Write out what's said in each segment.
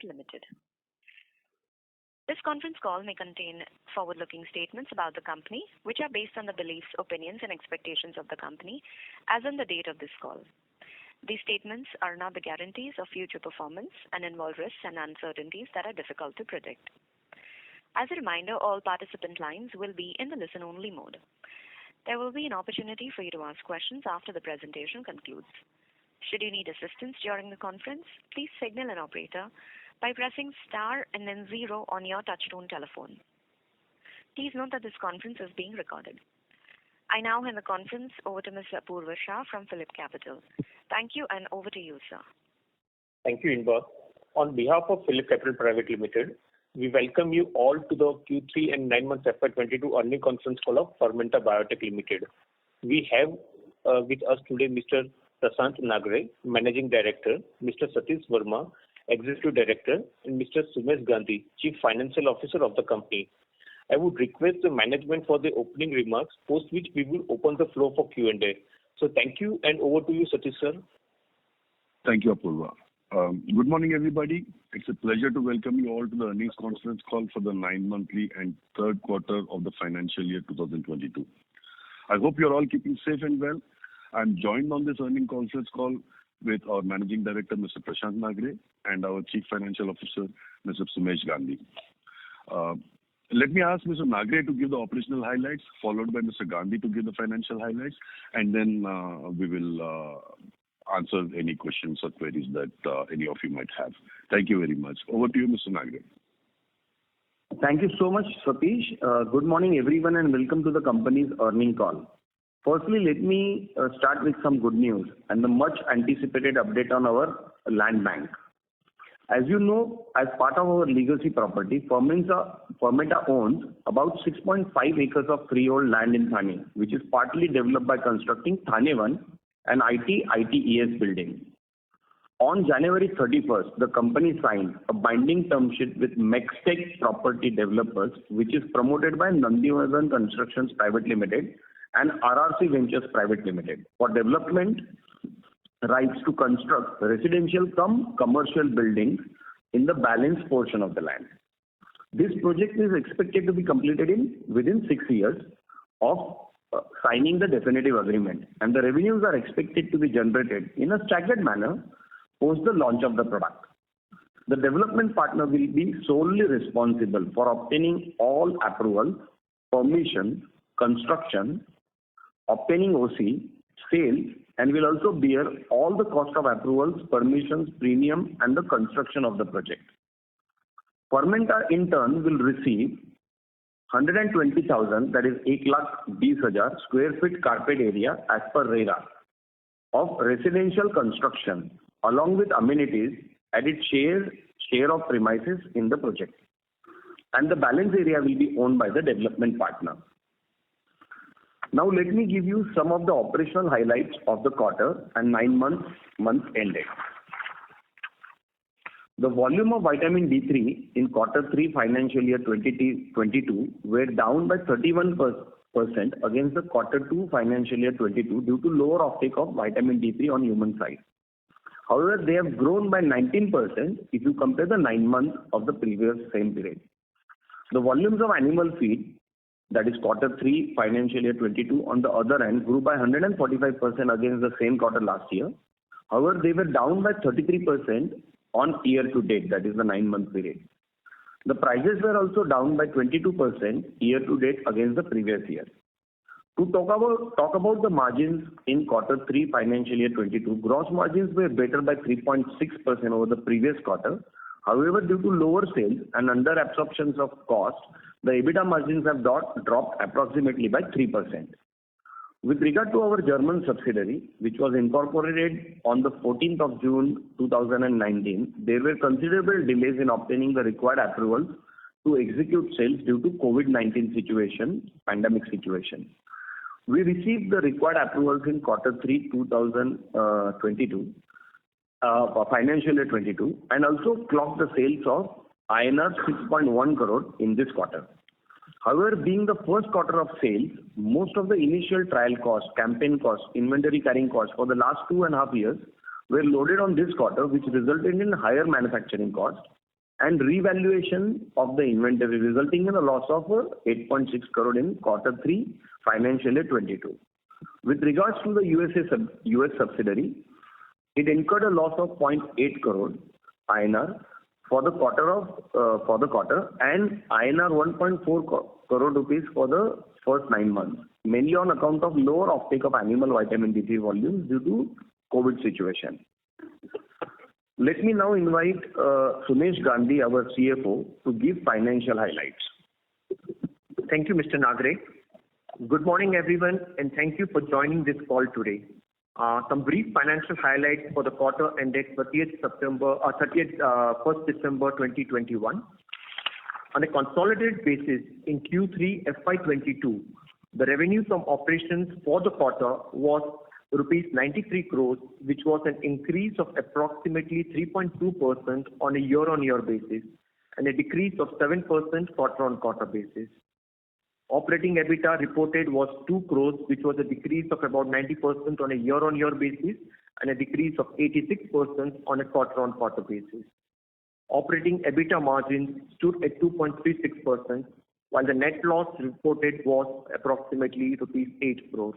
Limited. This conference call may contain forward-looking statements about the company, which are based on the beliefs, opinions, and expectations of the company as on the date of this call. These statements are not the guarantees of future performance and involve risks and uncertainties that are difficult to predict. As a reminder, all participant lines will be in the listen-only mode. There will be an opportunity for you to ask questions after the presentation concludes. Should you need assistance during the conference, please signal an operator by pressing star and then 0 on your touchtone telephone. Please note that this conference is being recorded. I now hand the conference over to Ms. Apurva Shah from PhillipCapital. Thank you, and over to you, sir. Thank you, Inba. On behalf of PhillipCapital Private Limited, we welcome you all to the Q3 and 9 months FY22 earnings conference call of Fermenta Biotech Limited. We have with us today Mr. Prashant Nagre, Managing Director, Mr. Satish Verma, Executive Director, and Mr. Sumesh Gandhi, Chief Financial Officer of the company. I would request the management for the opening remarks, post which we will open the floor for Q&A. So thank you, and over to you, Satish sir. Thank you, Apurva. Good morning, everybody. It's a pleasure to welcome you all to the earnings conference call for the 9-monthly and third quarter of the financial year 2022. I hope you're all keeping safe and well. I'm joined on this earnings conference call with our Managing Director, Mr. Prashant Nagre, and our Chief Financial Officer, Mr. Sumesh Gandhi. Let me ask Mr. Nagre to give the operational highlights, followed by Mr. Gandhi to give the financial highlights, and then we will answer any questions or queries that any of you might have. Thank you very much. Over to you, Mr. Nagre. Thank you so much, Satish. Good morning, everyone, and welcome to the company's earnings call. Firstly, let me start with some good news and the much anticipated update on our land bank. As you know, as part of our legacy property, Fermenta owns about 6.5 acres of freehold land in Thane, which is partly developed by constructing Thane 1, an ITES building. On January 31st, the company signed a binding term sheet with Mextech Property Developers, which is promoted by Nandivadan Constructions Private Limited and RRC Ventures Private Limited for development rights to construct residential cum commercial buildings in the balanced portion of the land. This project is expected to be completed within 6 years of signing the definitive agreement, and the revenues are expected to be generated in a staggered manner post the launch of the product. The development partner will be solely responsible for obtaining all approvals, permissions, construction, obtaining OC, sales, and will also bear all the cost of approvals, permissions, premium, and the construction of the project. Fermenta in turn will receive 120,000, that is 8,20,000 square feet carpet area as per RERA of residential construction, along with amenities at its share of premises in the project. And the balance area will be owned by the development partner. Now let me give you some of the operational highlights of the quarter and 9 months ended. The volume of vitamin D3 in quarter 3 financial year 2022 were down by 31% against the quarter 2 financial year 22 due to lower offtake of vitamin D3 on human side. However, they have grown by 19% if you compare the 9 months of the previous same period. The volumes of animal feed, that is quarter 3 financial year 22, on the other hand, grew by 145% against the same quarter last year. However, they were down by 33% on year to date, that is the 9-month period. The prices were also down by 22% year to date against the previous year. To talk about the margins in quarter 3 financial year 22, gross margins were better by 3.6% over the previous quarter. However, due to lower sales and under absorptions of cost, the EBITDA margins have dropped approximately by 3%. With regard to our German subsidiary, which was incorporated on the 14th of June 2019, there were considerable delays in obtaining the required approvals to execute sales due to COVID-19 pandemic situation. We received the required approvals in quarter 3 2022, financial year 22, and also clocked the sales of INR 6.1 crore in this quarter. However, being the first quarter of sales, most of the initial trial costs, campaign costs, inventory carrying costs for the last 2.5 years were loaded on this quarter, which resulted in higher manufacturing costs and revaluation of the inventory, resulting in a loss of 8.6 crore in quarter 3 financial year 22. With regards to the US subsidiary, it incurred a loss of 0.8 crore INR for the quarter and INR 1.4 crore rupees for the first 9 months, mainly on account of lower offtake of animal vitamin D3 volumes due to COVID situation. Let me now invite Sumesh Gandhi, our CFO, to give financial highlights. Thank you, Mr. Nagre. Good morning, everyone, and thank you for joining this call today. Some brief financial highlights for the quarter ended 1st December 2021. On a consolidated basis, in Q3 FY22, the revenue from operations for the quarter was rupees 93 crores, which was an increase of approximately 3.2% on a year-on-year basis and a decrease of 7% quarter-on-quarter basis. Operating EBITDA reported was 2 crores, which was a decrease of about 90% on a year-on-year basis and a decrease of 86% on a quarter-on-quarter basis. Operating EBITDA margin stood at 2.36%, while the net loss reported was approximately rupees 8 crores.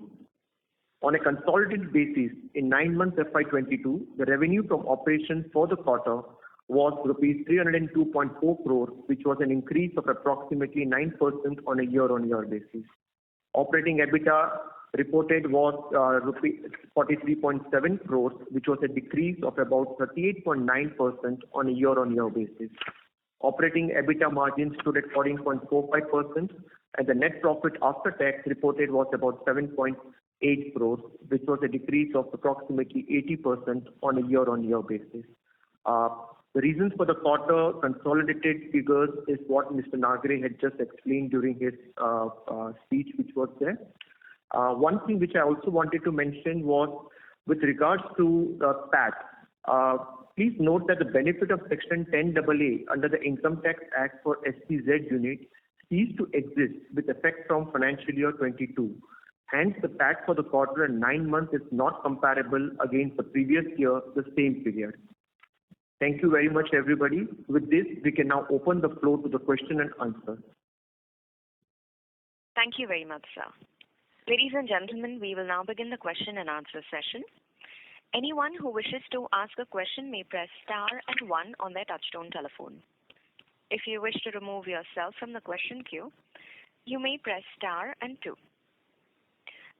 On a consolidated basis, in 9 months FY22, the revenue from operations for the quarter was rupees 302.4 crores, which was an increase of approximately 9% on a year-on-year basis. Operating EBITDA reported was rupees 43.7 crores, which was a decrease of about 38.9% on a year-on-year basis. Operating EBITDA margin stood at 14.45%, and the net profit after tax reported was about 7.8 crores, which was a decrease of approximately 80% on a year-on-year basis. The reasons for the quarter consolidated figures is what Mr. Nagre had just explained during his speech, which was there. One thing which I also wanted to mention was with regards to PAT. Please note that the benefit of Section 10AA under the Income Tax Act for SPZ unit ceased to exist with effect from financial year 22. Hence, the PAT for the quarter and 9 months is not comparable against the previous year, the same period. Thank you very much, everybody. With this, we can now open the floor to the question and answer. Thank you very much, sir. Ladies and gentlemen, we will now begin the question and answer session. Anyone who wishes to ask a question may press star and 1 on their touchtone telephone. If you wish to remove yourself from the question queue, you may press star and 2.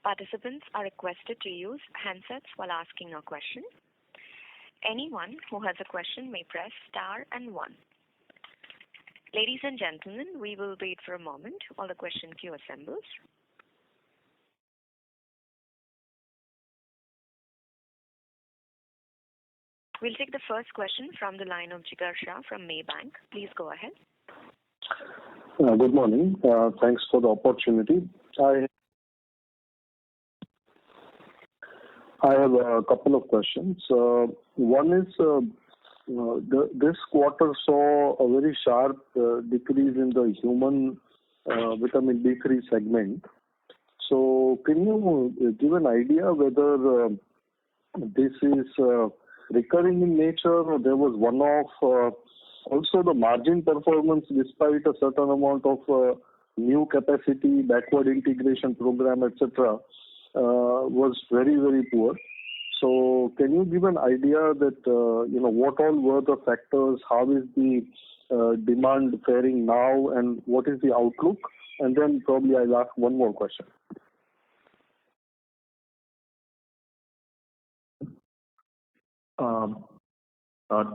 Participants are requested to use handsets while asking a question. Anyone who has a question may press star and 1. Ladies and gentlemen, we will wait for a moment while the question queue assembles. We'll take the first question from the line of Jigar Shah from Maybank. Please go ahead. Good morning. Thanks for the opportunity. I have a couple of questions. One is this quarter saw a very sharp decrease in the human vitamin D3 segment. So can you give an idea whether this is recurring in nature or there was one-off? Also, the margin performance, despite a certain amount of new capacity, backward integration program, etc., was very, very poor. So can you give an idea that, what all were the factors, how is the demand faring now, and what is the outlook? And then probably I'll ask one more question.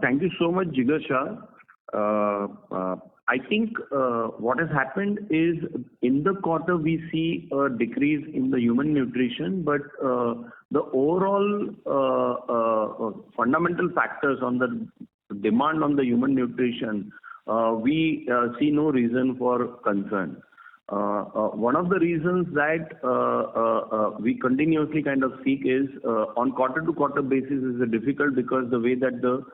Thank you so much, Jigar Shah. I think what has happened is in the quarter we see a decrease in the human nutrition, but the overall fundamental factors on the demand on the human nutrition, we see no reason for concern. One of the reasons that we continuously kind of seek is on quarter-to-quarter basis is difficult because the way that the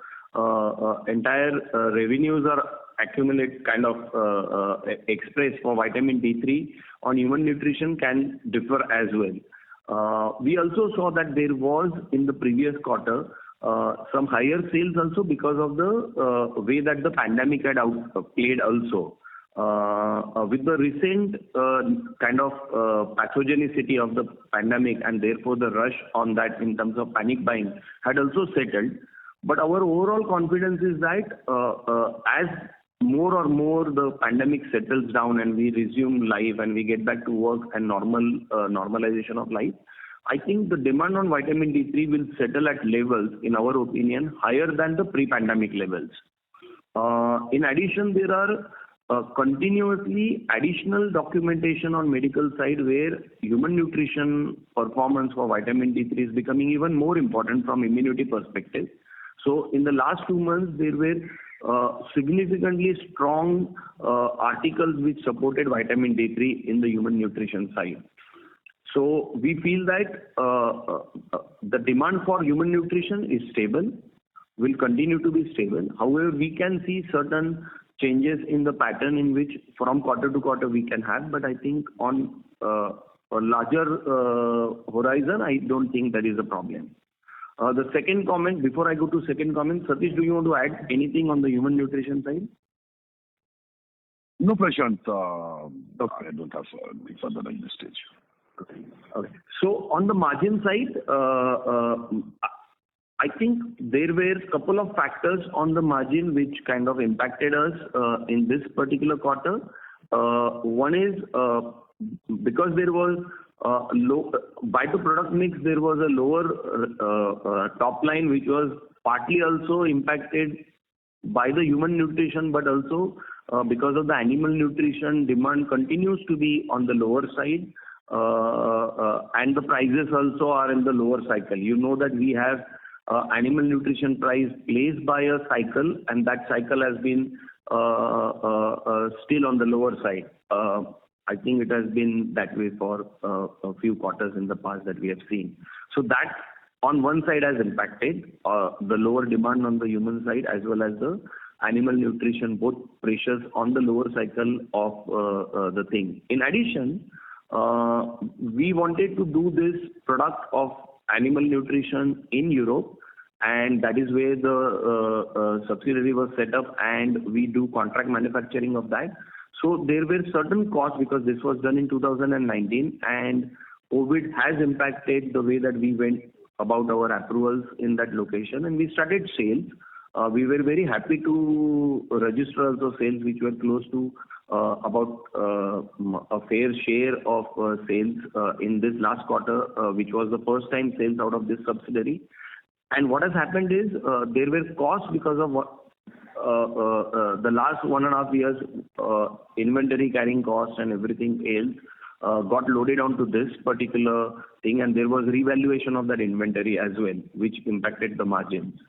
entire revenues are accumulate kind of express for vitamin D3 on human nutrition can differ as well. We also saw that there was in the previous quarter some higher sales also because of the way that the pandemic had played also. With the recent kind of pathogenicity of the pandemic and therefore the rush on that in terms of panic buying had also settled. But our overall confidence is that as more or more the pandemic settles down and we resume life and we get back to work and normalization of life, I think the demand on vitamin D3 will settle at levels, in our opinion, higher than the pre-pandemic levels. In addition, there are continuously additional documentation on medical side where human nutrition performance for vitamin D3 is becoming even more important from immunity perspective. So in the last 2 months, there were significantly strong articles which supported vitamin D3 in the human nutrition side. So we feel that the demand for human nutrition is stable, will continue to be stable. However, we can see certain changes in the pattern in which from quarter to quarter we can have, but I think on a larger horizon, I don't think that is a problem. The second comment, before I go to second comment, Satish, do you want to add anything on the human nutrition side? No, Prashant. I don't have any further at this stage. Okay. So on the margin side, I think there were a couple of factors on the margin which kind of impacted us in this particular quarter. One is because there was by the product mix, there was a lower top line, which was partly also impacted by the human nutrition, but also because of the animal nutrition demand continues to be on the lower side. And the prices also are in the lower cycle. You know that we have animal nutrition price placed by a cycle, and that cycle has been still on the lower side. I think it has been that way for a few quarters in the past that we have seen. So that on one side has impacted the lower demand on the human side as well as the animal nutrition, both pressures on the lower cycle of the thing. In addition, we wanted to do this product of animal nutrition in Europe, and that is where the subsidiary was set up, and we do contract manufacturing of that. So there were certain costs because this was done in 2019, and COVID has impacted the way that we went about our approvals in that location, and we started sales. We were very happy to register also sales which were close to about a fair share of sales in this last quarter, which was the first time sales out of this subsidiary. And what has happened is there were costs because of what the last 1.5 years inventory carrying costs and everything else got loaded onto this particular thing, and there was revaluation of that inventory as well, which impacted the margins.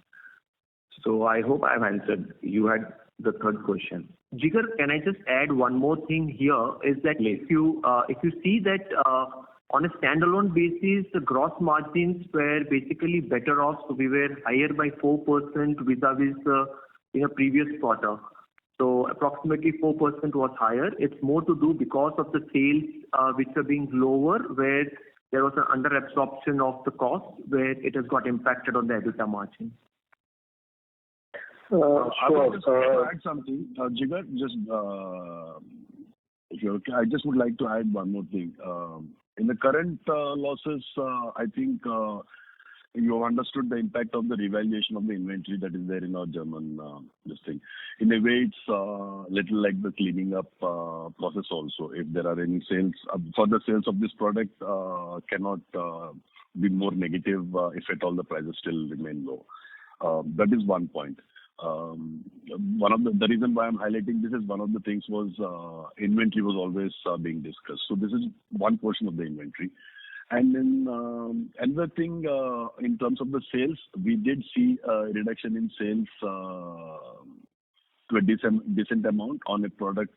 So I hope I have answered. You had the third question. Jigar, can I just add one more thing here? Is that if you see that on a standalone basis, the gross margins were basically better off. So we were higher by 4% vis-a-vis in a previous quarter. So approximately 4% was higher. It's more to do because of the sales which are being lower, where there was an under absorption of the cost, where it has got impacted on the EBITDA margin. I would just like to add something. Jigar, if you're okay, I just would like to add one more thing. In the current losses, I think you understood the impact of the revaluation of the inventory that is there in our German this thing. In a way, it's little like the cleaning up process also. If there are any sales, further sales of this product cannot be more negative if at all the prices still remain low. That is one point. One of the reason why I'm highlighting this is one of the things was inventory was always being discussed. So this is one portion of the inventory. And then another thing in terms of the sales, we did see a reduction in sales to a decent amount on a product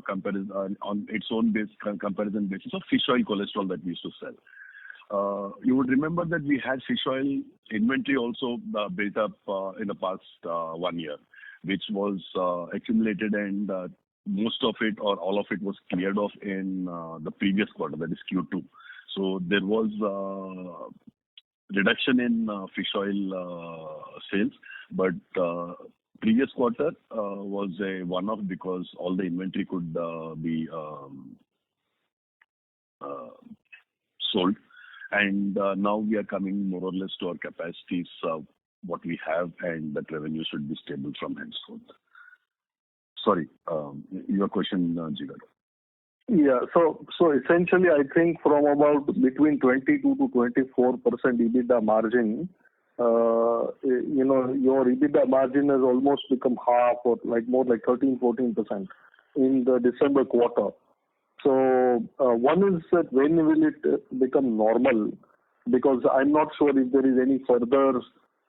comparison on its own comparison basis of fish oil cholesterol that we used to sell. You would remember that we had fish oil inventory also built up in the past 1 year, which was accumulated, and most of it or all of it was cleared off in the previous quarter, that is Q2. So there was reduction in fish oil sales, but previous quarter was a one-off because all the inventory could be sold, and now we are coming more or less to our capacities what we have, and that revenue should be stable from henceforth. Sorry, your question, Jigar. Yeah. So essentially, I think from about between 22 to 24% EBITDA margin, your EBITDA margin has almost become half, or more like 13-14% in the December quarter. So one is that when will it become normal? Because I'm not sure if there is any further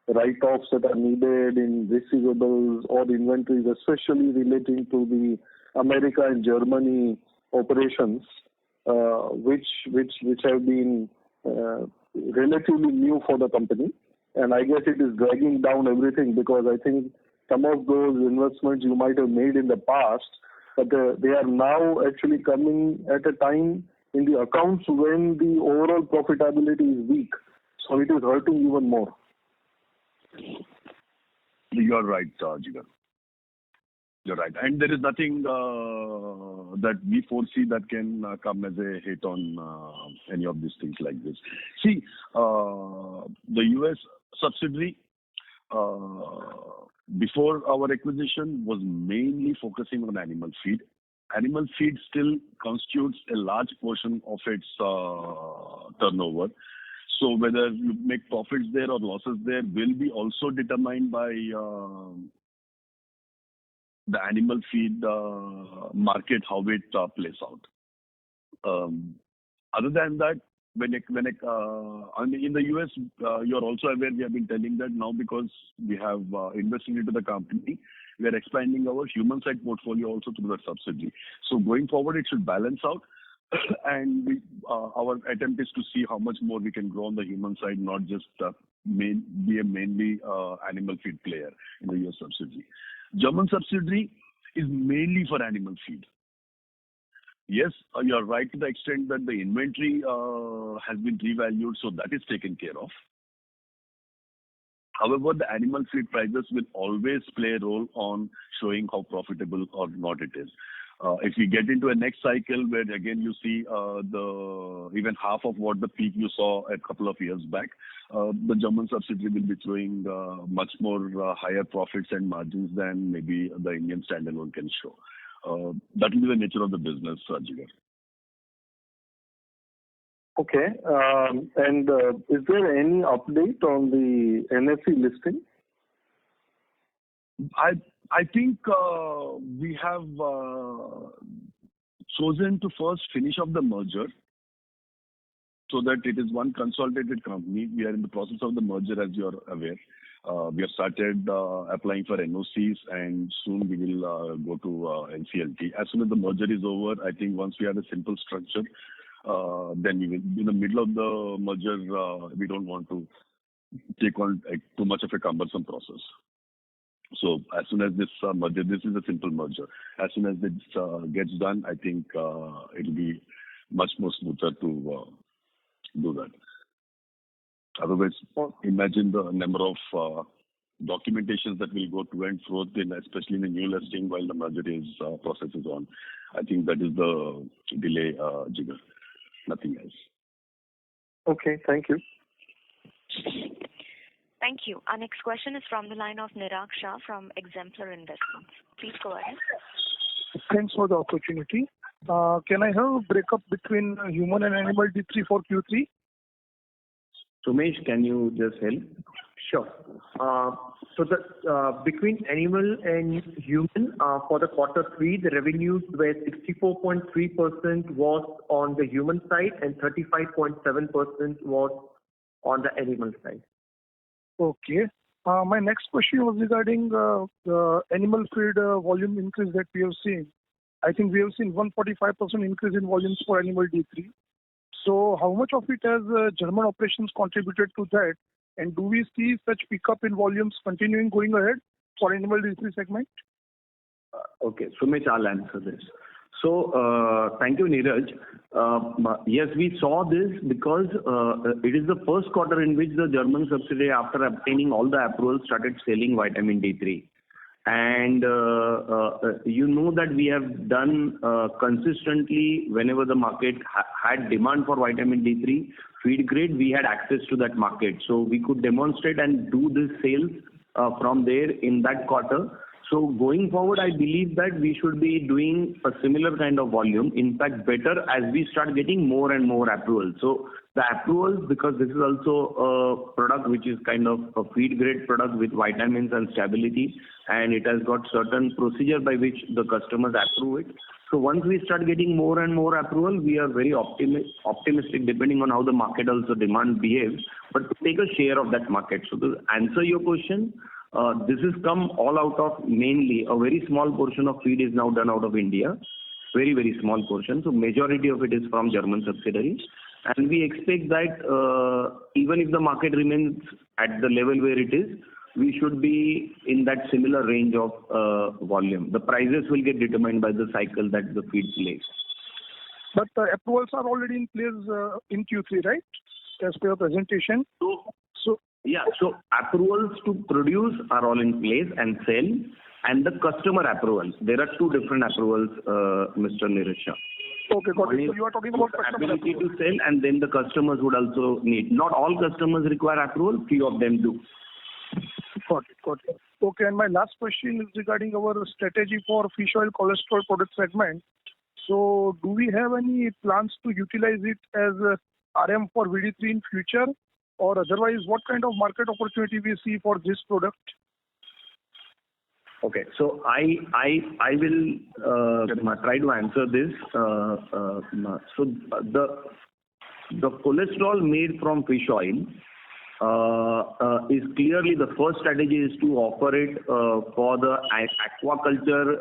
write-offs that are needed in receivables or inventories, especially relating to the America and Germany operations, which have been relatively new for the company. And I guess it is dragging down everything, because I think some of those investments you might have made in the past, but they are now actually coming at a time in the accounts when the overall profitability is weak. So it is hurting even more. You are right, Jigar. You're right. And there is nothing that we foresee that can come as a hit on any of these things like this. See, the US subsidiary, before our acquisition, was mainly focusing on animal feed. Animal feed still constitutes a large portion of its turnover. So whether you make profits there or losses there will be also determined by the animal feed market, how it plays out. Other than that, in the US, you're also aware, we have been telling that now because we have invested into the company, we are expanding our human side portfolio also through that subsidiary. So going forward, it should balance out. And our attempt is to see how much more we can grow on the human side, not just be a mainly animal feed player in the US subsidiary. German subsidiary is mainly for animal feed. Yes, you are right to the extent that the inventory has been revalued, so that is taken care of. However, the animal feed prices will always play a role on showing how profitable or not it is. If we get into a next cycle where again you see even half of what the peak you saw a couple of years back, the German subsidiary will be showing much more higher profits and margins than maybe the Indian standalone can show. That will be the nature of the business, Jigar. Okay. And is there any update on the NSE listing? I think we have chosen to first finish off the merger so that it is one consolidated company. We are in the process of the merger, as you are aware. We have started applying for NOCs, and soon we will go to NCLT. As soon as the merger is over, I think once we have a simple structure, then we will, in the middle of the merger, we don't want to take on too much of a cumbersome process. So as soon as this merger, this is a simple merger. As soon as this gets done, I think it will be much more smoother to do that. Otherwise, imagine the number of documentations that will go to and fro, especially in the new listing while the merger process is on. I think that is the delay, Jigar. Nothing else. Okay, thank you. Thank you. Our next question is from the line of Nirag Shah from Exemplar Investments. Please go ahead. Thanks for the opportunity. Can I have a breakup between human and animal D3 for Q3? Sumesh, can you just help? Sure. So the between animal and human for the quarter 3, the revenues were 64.3% was on the human side and 35.7% was on the animal side. Okay. My next question was regarding the animal feed volume increase that we have seen. I think we have seen 145% increase in volumes for animal D3. So how much of it has German operations contributed to that? And do we see such pickup in volumes continuing going ahead for animal D3 segment? Okay, Sumesh, I'll answer this. So, thank you, Neeraj. Yes, we saw this because it is the first quarter in which the German subsidiary, after obtaining all the approvals, started selling vitamin D3. And you know that we have done consistently whenever the market had demand for vitamin D3 feed grade, we had access to that market. So we could demonstrate and do this sales from there in that quarter. So going forward, I believe that we should be doing a similar kind of volume, in fact better, as we start getting more and more approvals. So the approvals, because this is also a product which is kind of a feed grade product with vitamins and stability, and it has got certain procedure by which the customers approve it. So once we start getting more and more approval, we are very optimistic, depending on how the market also demand behaves, but to take a share of that market. So to answer your question, this has come all out of mainly a very small portion of feed is now done out of India, very, very small portion. So majority of it is from German subsidiaries. And we expect that even if the market remains at the level where it is, we should be in that similar range of volume. The prices will get determined by the cycle that the feed plays. But the approvals are already in place in Q3, right? As per your presentation. So approvals to produce are all in place and sell, and the customer approvals. There are two different approvals, Mr. Neeraj Shah. Okay, got it. So you are talking about customer ability to sell, and then the customers would also need. Not all customers require approval, few of them do. Got it. Okay, and my last question is regarding our strategy for fish oil cholesterol product segment. So do we have any plans to utilize it as RM for VD3 in future? Or otherwise, what kind of market opportunity we see for this product? Okay, so I will try to answer this. So the cholesterol made from fish oil is clearly the first strategy is to offer it for the aquaculture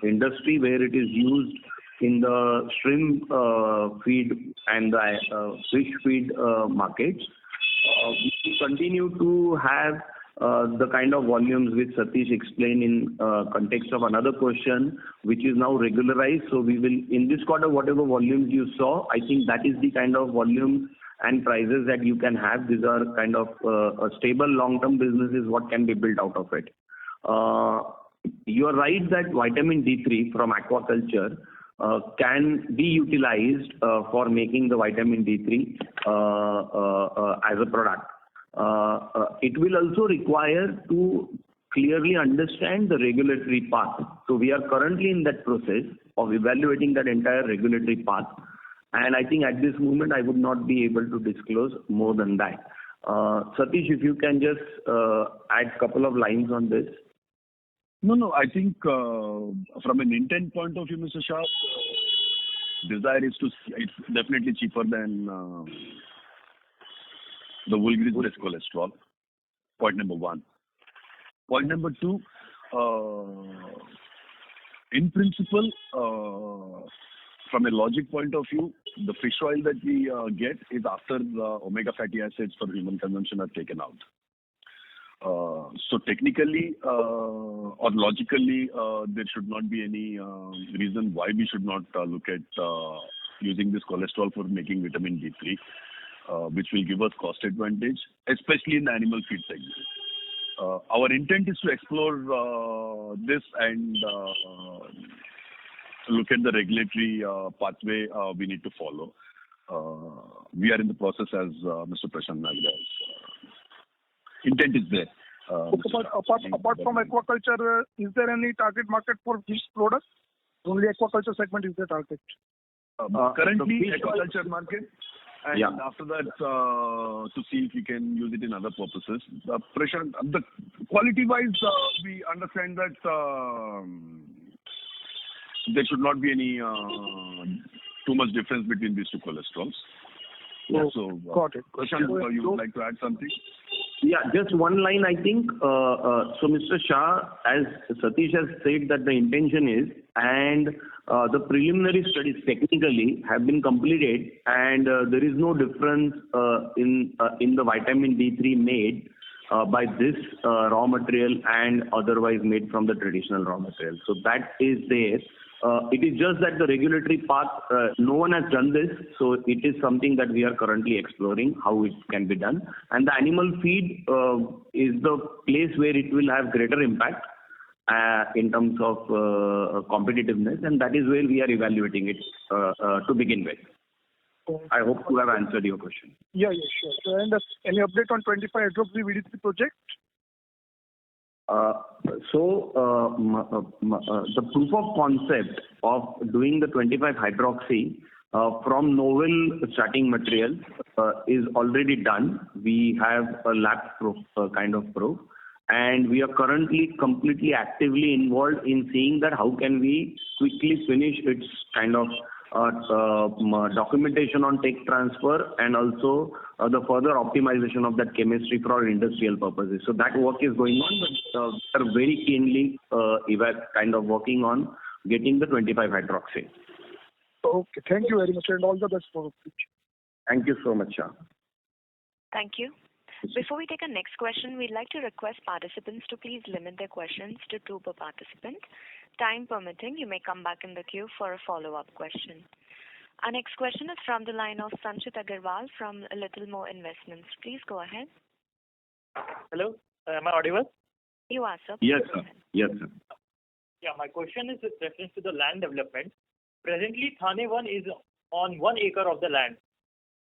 industry, where it is used in the shrimp feed and the fish feed markets. We continue to have the kind of volumes which Satish explained in context of another question, which is now regularized. So we will, in this quarter, whatever volumes you saw, I think that is the kind of volume and prices that you can have. These are kind of a stable long-term business is what can be built out of it. You are right that vitamin D3 from aquaculture can be utilized for making the vitamin D3 as a product. It will also require to clearly understand the regulatory path. So we are currently in that process of evaluating that entire regulatory path. And I think at this moment, I would not be able to disclose more than that. Satish, if you can just add a couple of lines on this. No, I think from an intent point of view, Mr. Shah, desire is to, it's definitely cheaper than the vulgaris-based cholesterol. Point number one. Point number two, in principle, from a logic point of view, the fish oil that we get is after the omega fatty acids for human consumption are taken out. So technically or logically, there should not be any reason why we should not look at using this cholesterol for making vitamin D3, which will give us cost advantage, especially in the animal feed segment. Our intent is to explore this and look at the regulatory pathway we need to follow. We are in the process, as Mr. Prashant Nagaraj. Intent is there. But apart from aquaculture, is there any target market for this product? Only aquaculture segment is the target. Currently, aquaculture market. And after that, to see if we can use it in other purposes. Prashant, the quality-wise, we understand that there should not be any too much difference between these two cholesterols. So, got it. Prashant, you would like to add something? Yeah, just one line, I think. So, Mr. Shah, as Satish has said that the intention is, and the preliminary studies technically have been completed, and there is no difference in the vitamin D3 made by this raw material and otherwise made from the traditional raw material. So that is there. It is just that the regulatory path, no one has done this, so it is something that we are currently exploring how it can be done. And the animal feed is the place where it will have greater impact in terms of competitiveness, and that is where we are evaluating it to begin with. I hope to have answered your question. Yeah, sure. So, and any update on 25 hydroxy-VD3 project? The proof of concept of doing the 25 hydroxy from novel starting material is already done. We have a lab proof kind of proof, and we are currently completely actively involved in seeing that how can we quickly finish its kind of documentation on tech transfer, and also the further optimization of that chemistry for our industrial purposes. So that work is going on, but we are very keenly kind of working on getting the 25 hydroxy. Okay, thank you very much, and all the best for the future. Thank you so much, Shah. Thank you. Before we take our next question, we'd like to request participants to please limit their questions to 2 per participant. Time permitting, you may come back in the queue for a follow-up question. Our next question is from the line of Sanchit Agarwal from Little More Investments. Please go ahead. Hello, am I audible? You are, sir. Yes, sir. Yes, sir. Yeah, my question is with reference to the land development. Presently, Thane 1 is on 1 acre of the land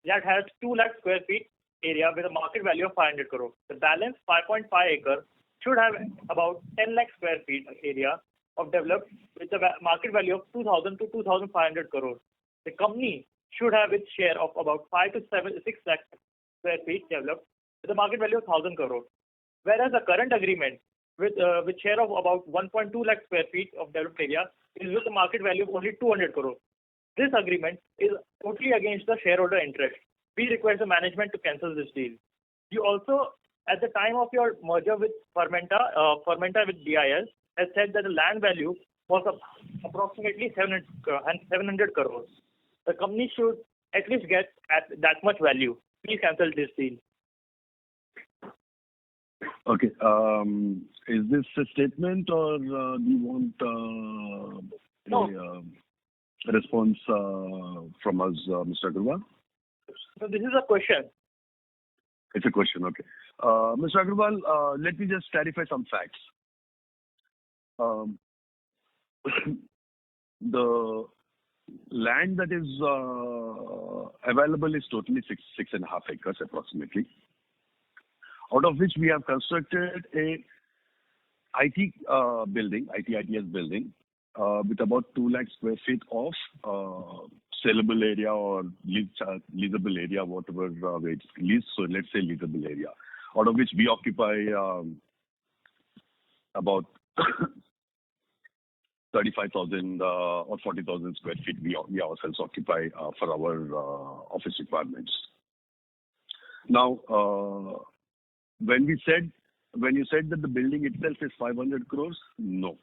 that has 2 lakh square feet area with a market value of 500 crore. The balance 5.5 acre should have about 10 lakh square feet area of developed with a market value of 2,000 to 2,500 crore. The company should have its share of about 5 to 6 lakh square feet developed with a market value of 1,000 crore. Whereas the current agreement with share of about 1.2 lakh square feet of developed area is with a market value of only 200 crore. This agreement is totally against the shareholder interest. We request the management to cancel this deal. You also, at the time of your merger with Fermenta with DIL, has said that the land value was approximately 700 crores. The company should at least get at that much value. Please cancel this deal. Okay. Is this a statement, or do you want a response from us, Mr. Agarwal? So this is a question. It's a question, okay. Mr. Agarwal, let me just clarify some facts. The land that is available is totally 6.5 acres approximately, out of which we have constructed a IT ITS building with about 2 lakh square feet of sellable area or leasable area, whatever way it's leased. So let's say leasable area, out of which we occupy about 35,000 or 40,000 square feet we ourselves occupy for our office requirements. Now, when you said that the building itself is 500 crores, no.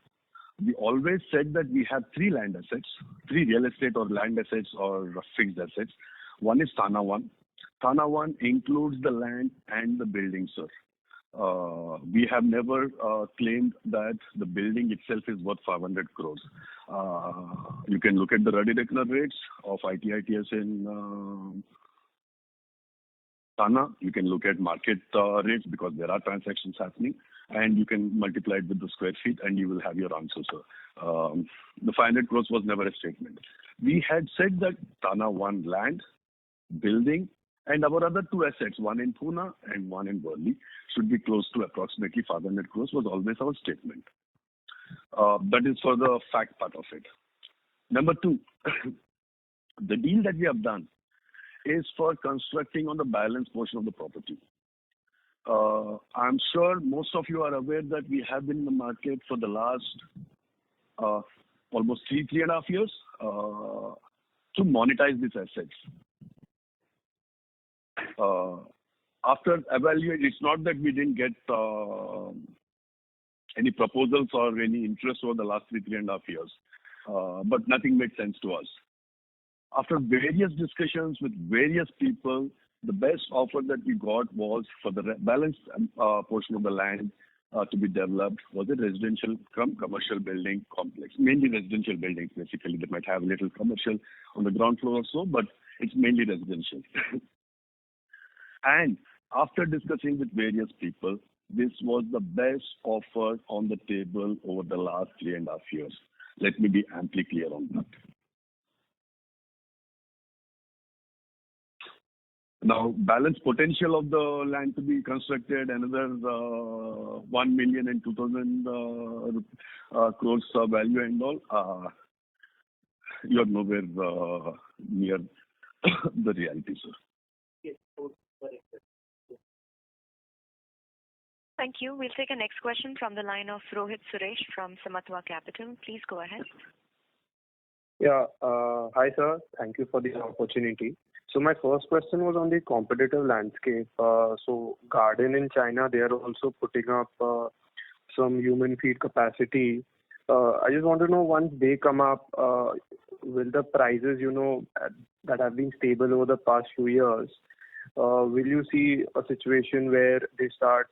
We always said that we have 3 land assets, 3 real estate or land assets or fixed assets. One is Thana 1. Thana 1 includes the land and the building, sir. We have never claimed that the building itself is worth 500 crores. You can look at the ready reckoner rates of ITITS in Thana. You can look at market rates because there are transactions happening, and you can multiply it with the square feet and you will have your answer, sir. The 500 crores was never a statement. We had said that Thana 1 land, building, and our other 2 assets, one in Pune and one in Worli, should be close to approximately 500 crores was always our statement. That is for the fact part of it. Number 2, the deal that we have done is for constructing on the balance portion of the property. I'm sure most of you are aware that we have been in the market for the last almost 3.5 years to monetize these assets. After evaluating, it's not that we didn't get any proposals or any interest over the last 3.5 years, but nothing made sense to us. After various discussions with various people, the best offer that we got was for the balance portion of the land to be developed was a residential cum commercial building complex. Mainly residential buildings, basically. They might have a little commercial on the ground floor or so, but it's mainly residential. And after discussing with various people, this was the best offer on the table over the last 3.5 years. Let me be amply clear on that. Now, balance potential of the land to be constructed, another 1 million and 2,000 crores value and all, you are nowhere near the reality, sir. Yes, correct. Thank you. We'll take a next question from the line of Rohit Suresh from Samatwa Capital. Please go ahead. Yeah. Hi, sir. Thank you for the opportunity. So my first question was on the competitive landscape. So Garden in China, they are also putting up some human feed capacity. I just want to know, once they come up, will the prices, that have been stable over the past few years, will you see a situation where they start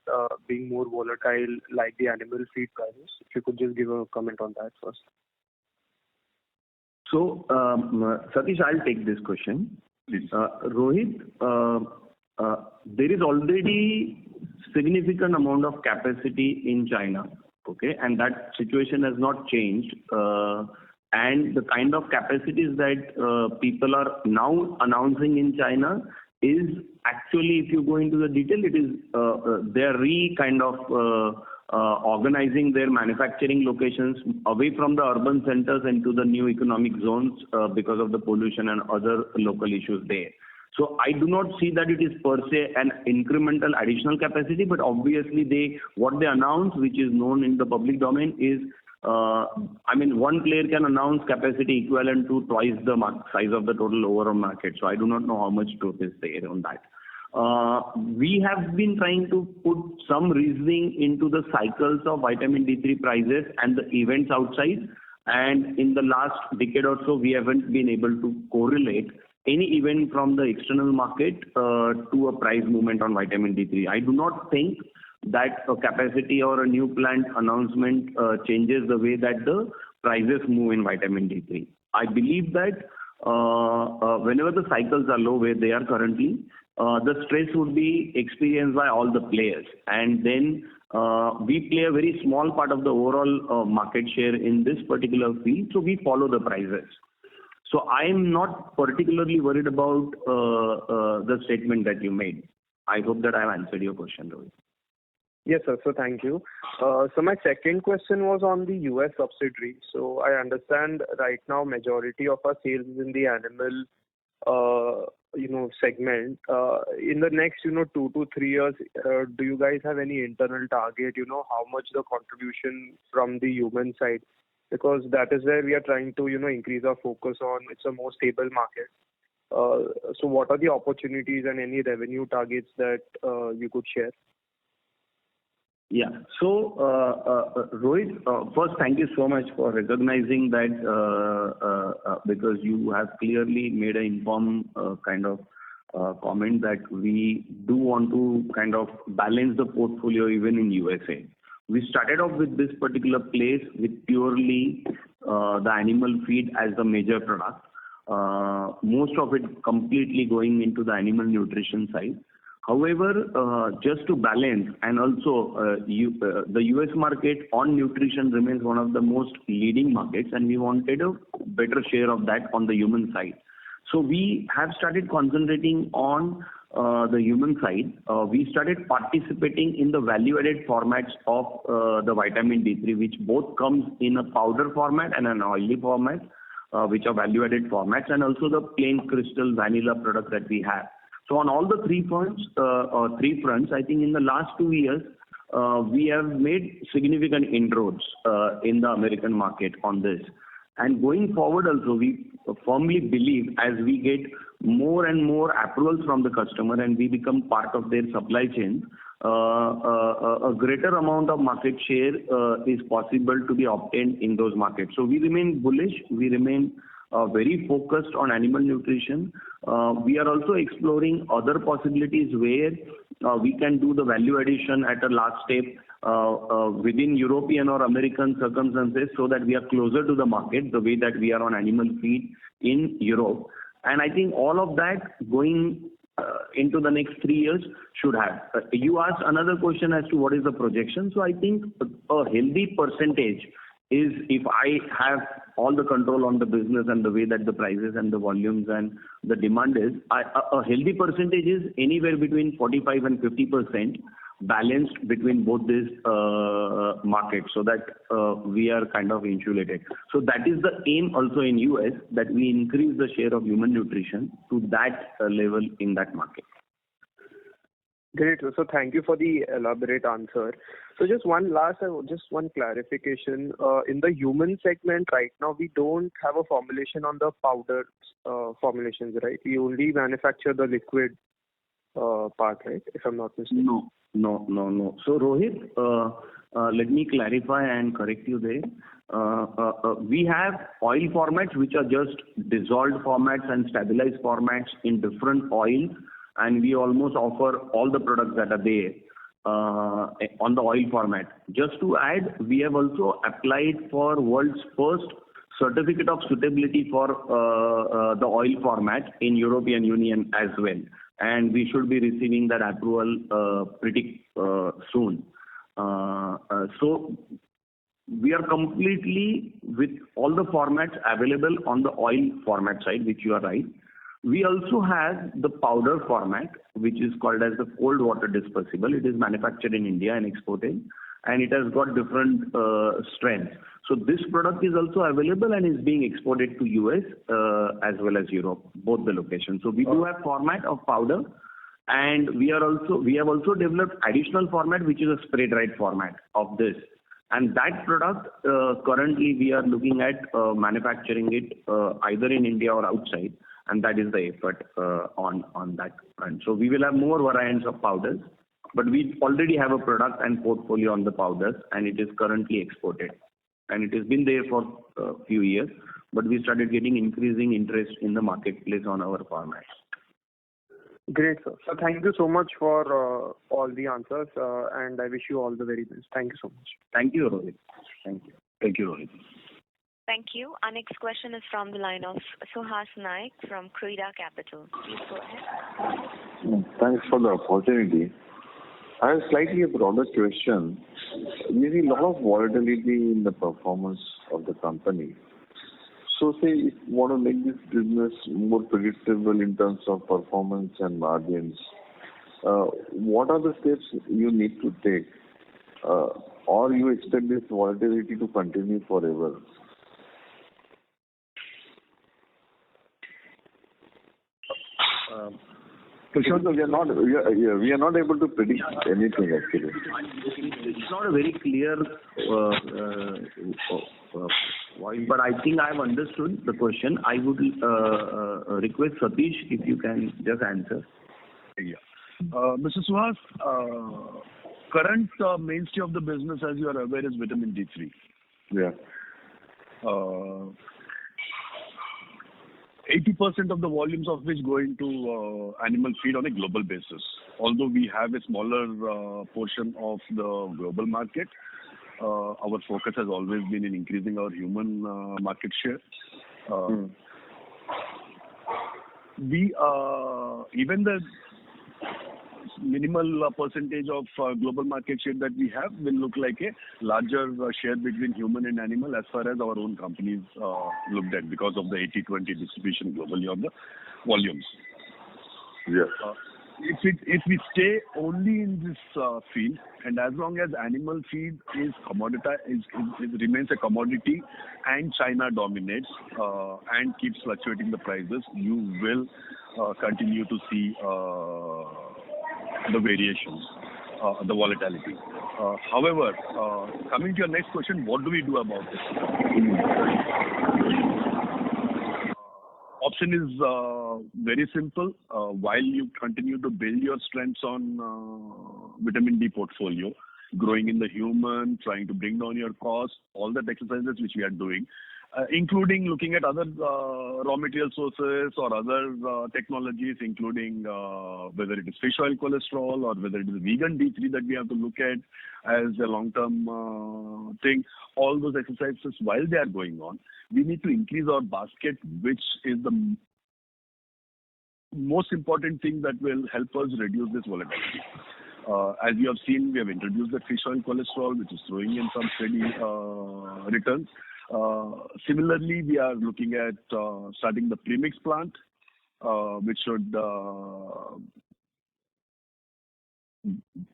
being more volatile like the animal feed prices? If you could just give a comment on that first. So, Satish, I'll take this question. Please. Rohit, there is already significant amount of capacity in China, okay, and that situation has not changed. And the kind of capacities that people are now announcing in China is actually, if you go into the detail, it is they're organizing their manufacturing locations away from the urban centers into the new economic zones because of the pollution and other local issues there. So I do not see that it is per se an incremental additional capacity, but obviously what they announce, which is known in the public domain, is one player can announce capacity equivalent to twice the size of the total overall market. So I do not know how much truth is there on that. We have been trying to put some reasoning into the cycles of vitamin D3 prices and the events outside. And in the last decade or so, we haven't been able to correlate any event from the external market to a price movement on vitamin D3. I do not think that a capacity or a new plant announcement changes the way that the prices move in vitamin D3. I believe that whenever the cycles are low where they are currently, the stress would be experienced by all the players. And then we play a very small part of the overall market share in this particular field, so we follow the prices. So I am not particularly worried about the statement that you made. I hope that I have answered your question, Rohit. Yes, sir. So thank you. So my second question was on the US subsidiary. So I understand right now majority of our sales is in the animal, segment. In the next, 2 to 3 years, do you guys have any internal target? How much the contribution from the human side? Because that is where we are trying to, increase our focus on. It's a more stable market. So what are the opportunities and any revenue targets that you could share? Yeah. So, Rohit, first, thank you so much for recognizing that because you have clearly made an informed kind of comment that we do want to kind of balance the portfolio even in USA. We started off with this particular place with purely the animal feed as the major product. Most of it completely going into the animal nutrition side. However, just to balance, and also the US market on nutrition remains one of the most leading markets, and we wanted a better share of that on the human side. So we have started concentrating on the human side. We started participating in the value-added formats of the vitamin D3, which both comes in a powder format and an oily format, which are value-added formats, and also the plain crystal vanilla product that we have. So on all the three fronts, I think in the last 2 years, we have made significant inroads in the American market on this. And going forward also, we firmly believe as we get more and more approvals from the customer and we become part of their supply chain, a greater amount of market share is possible to be obtained in those markets. So we remain bullish. We remain very focused on animal nutrition. We are also exploring other possibilities where we can do the value addition at a large step within European or American circumstances so that we are closer to the market, the way that we are on animal feed in Europe. And I think all of that going into the next 3 years should have. You asked another question as to what is the projection. So I think a healthy percentage is, if I have all the control on the business and the way that the prices and the volumes and the demand is, a healthy percentage is anywhere between 45 and 50% balanced between both these markets, so that we are kind of insulated. So that is the aim also in US, that we increase the share of human nutrition to that level in that market. Great. So thank you for the elaborate answer. So just one clarification. In the human segment right now, we don't have a formulation on the powder formulations, right? We only manufacture the liquid part, right? If I'm not mistaken. No. So Rohit, let me clarify and correct you there. We have oil formats which are just dissolved formats and stabilized formats in different oils, and we almost offer all the products that are there on the oil format. Just to add, we have also applied for world's first certificate of suitability for the oil format in European Union as well, and we should be receiving that approval pretty soon. So we are completely with all the formats available on the oil format side, which you are right. We also have the powder format, which is called as the cold water dispersible. It is manufactured in India and exported, and it has got different strengths. So this product is also available and is being exported to US as well as Europe, both the locations. So we do have format of powder, and we have also developed additional format, which is a spray dried format of this. And that product currently we are looking at manufacturing it either in India or outside, and that is the effort on that front. So we will have more variants of powders, but we already have a product and portfolio on the powders, and it is currently exported. And it has been there for a few years, but we started getting increasing interest in the marketplace on our formats. Great, sir. So thank you so much for all the answers, and I wish you all the very best. Thank you so much. Thank you, Rohit. Thank you. Thank you, Rohit. Thank you. Our next question is from the line of Suhas Naik from Q3FY22 Capital. Please go ahead. Thanks for the opportunity. I have slightly a broader question. We see a lot of volatility in the performance of the company. So say if you want to make this business more predictable in terms of performance and margins, what are the steps you need to take? Or you expect this volatility to continue forever? Because we are not able to predict anything actually. It's not a very clear point, but I think I have understood the question. I would request Satish if you can just answer. Yeah. Mr. Suhas, current mainstay of the business, as you are aware, is vitamin D3. Yeah. 80% of the volumes of which go into animal feed on a global basis. Although we have a smaller portion of the global market, our focus has always been in increasing our human market share. We even the minimal percentage of global market share that we have will look like a larger share between human and animal as far as our own companies looked at, because of the 80-20 distribution globally on the volumes. Yes. If we stay only in this field, and as long as animal feed is it remains a commodity and China dominates and keeps fluctuating the prices, you will continue to see the variations, the volatility. However, coming to your next question, what do we do about this? Option is very simple. While you continue to build your strengths on vitamin D portfolio, growing in the human, trying to bring down your costs, all that exercises which we are doing, including looking at other raw material sources or other technologies, including whether it is fish oil cholesterol or whether it is vegan D3 that we have to look at as a long-term thing. All those exercises, while they are going on, we need to increase our basket, which is the most important thing that will help us reduce this volatility. As you have seen, we have introduced the fish oil cholesterol, which is throwing in some steady returns. Similarly, we are looking at starting the premix plant, which should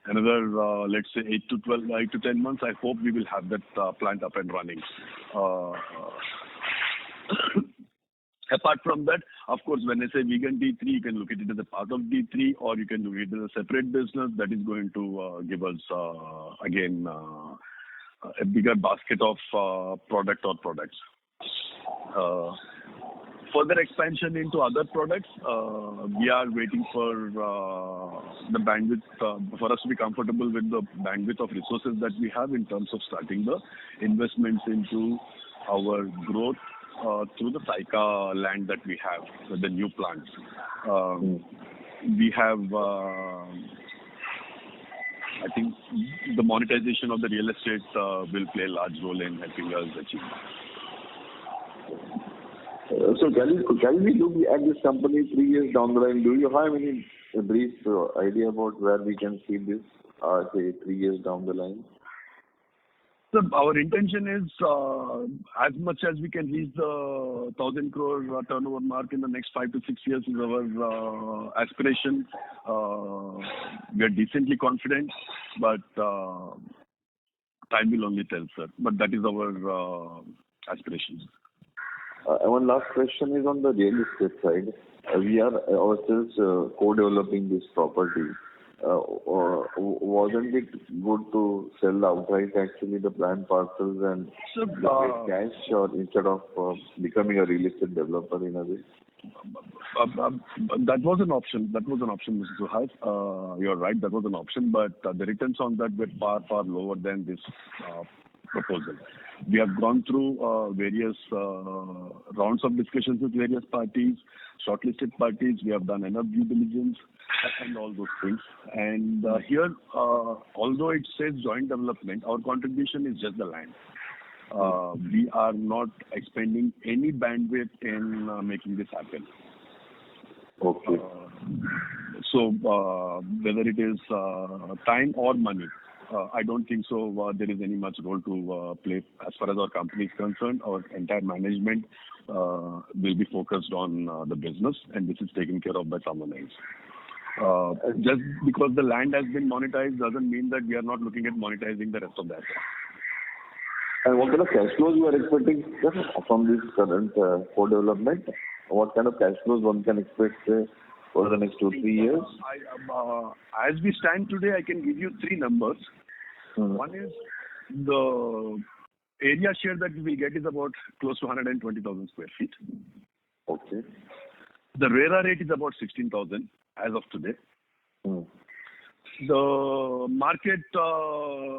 another, let's say, 8 to 10 months. I hope we will have that plant up and running. Apart from that, of course, when I say vegan D3, you can look at it as a part of D3, or you can look at it as a separate business that is going to give us, again, a bigger basket of product or products. Further expansion into other products, we are waiting for the bandwidth, for us to be comfortable with the bandwidth of resources that we have in terms of starting the investments into our growth through the Saika land that we have with the new plants. We have, I think, the monetization of the real estate will play a large role in helping us achieve that. So can we look at this company 3 years down the line? Do you have any brief idea about where we can see this, say, 3 years down the line? So our intention is as much as we can reach the 1,000 crore turnover mark in the next 5 to 6 years is our aspiration. We are decently confident, but time will only tell, sir. But that is our aspiration. One last question is on the real estate side. We are ourselves co-developing this property. Wasn't it good to sell outright actually the land parcels and get cash, or instead of becoming a real estate developer in a way? That was an option. Mr. Suhas. You're right. That was an option, but the returns on that were far, far lower than this proposal. We have gone through various rounds of discussions with various parties, shortlisted parties. We have done enough due diligence and all those things. And here, although it says joint development, our contribution is just the land. We are not expending any bandwidth in making this happen. Okay. So whether it is time or money, I don't think so there is any much role to play as far as our company is concerned. Our entire management will be focused on the business, and this is taken care of by someone else. Just because the land has been monetized doesn't mean that we are not looking at monetizing the rest of the assets. And what kind of cash flows you are expecting from this current co-development? What kind of cash flows one can expect over the next 2-3 years? As we stand today, I can give you 3 numbers. One is the area share that we will get is about close to 120,000 square feet. Okay. The RERA rate is about 16,000 as of today. The market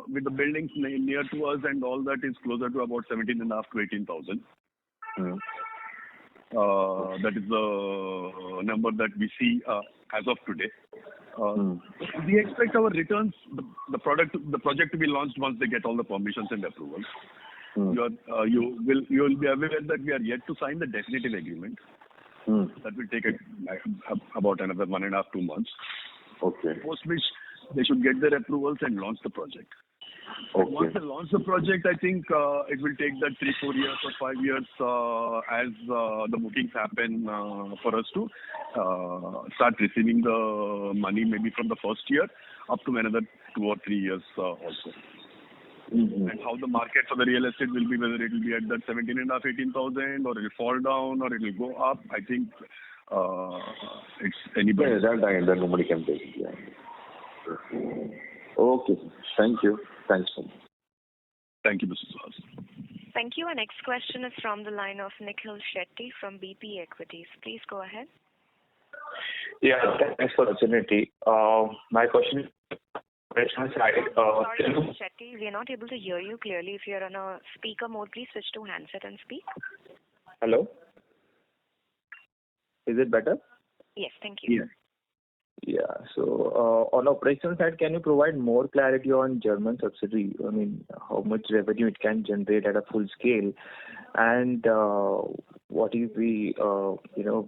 with the buildings near to us and all that is closer to about 17,500 to 18,000. That is the number that we see as of today. We expect our returns, the project to be launched once they get all the permissions and approvals. You will be aware that we are yet to sign the definitive agreement. That will take about another 1.5 to 2 months. Okay. Post which they should get their approvals and launch the project. Okay. Once they launch the project, I think it will take that 3-4 years or 5 years as the bookings happen for us to start receiving the money maybe from the first year up to another 2 or 3 years also. And how the market for the real estate will be, whether it will be at that 17,500, 18,000 or it will fall down or it will go up, I think it's anybody. Yeah, that nobody can take it. Yeah. Okay. Thank you. Thanks so much. Thank you, Mr. Suhas. Thank you. Our next question is from the line of Nikhil Shetty from BP Equities. Please go ahead. Yeah, thanks for the opportunity. My question is operational side, Sorry, Mr. Shetty, we are not able to hear you clearly. If you're on a speaker mode, please switch to handset and speak. Hello? Is it better? Yes, thank you. Yeah. So, on operational side, can you provide more clarity on German subsidiary? I mean, how much revenue it can generate at a full scale, and what is the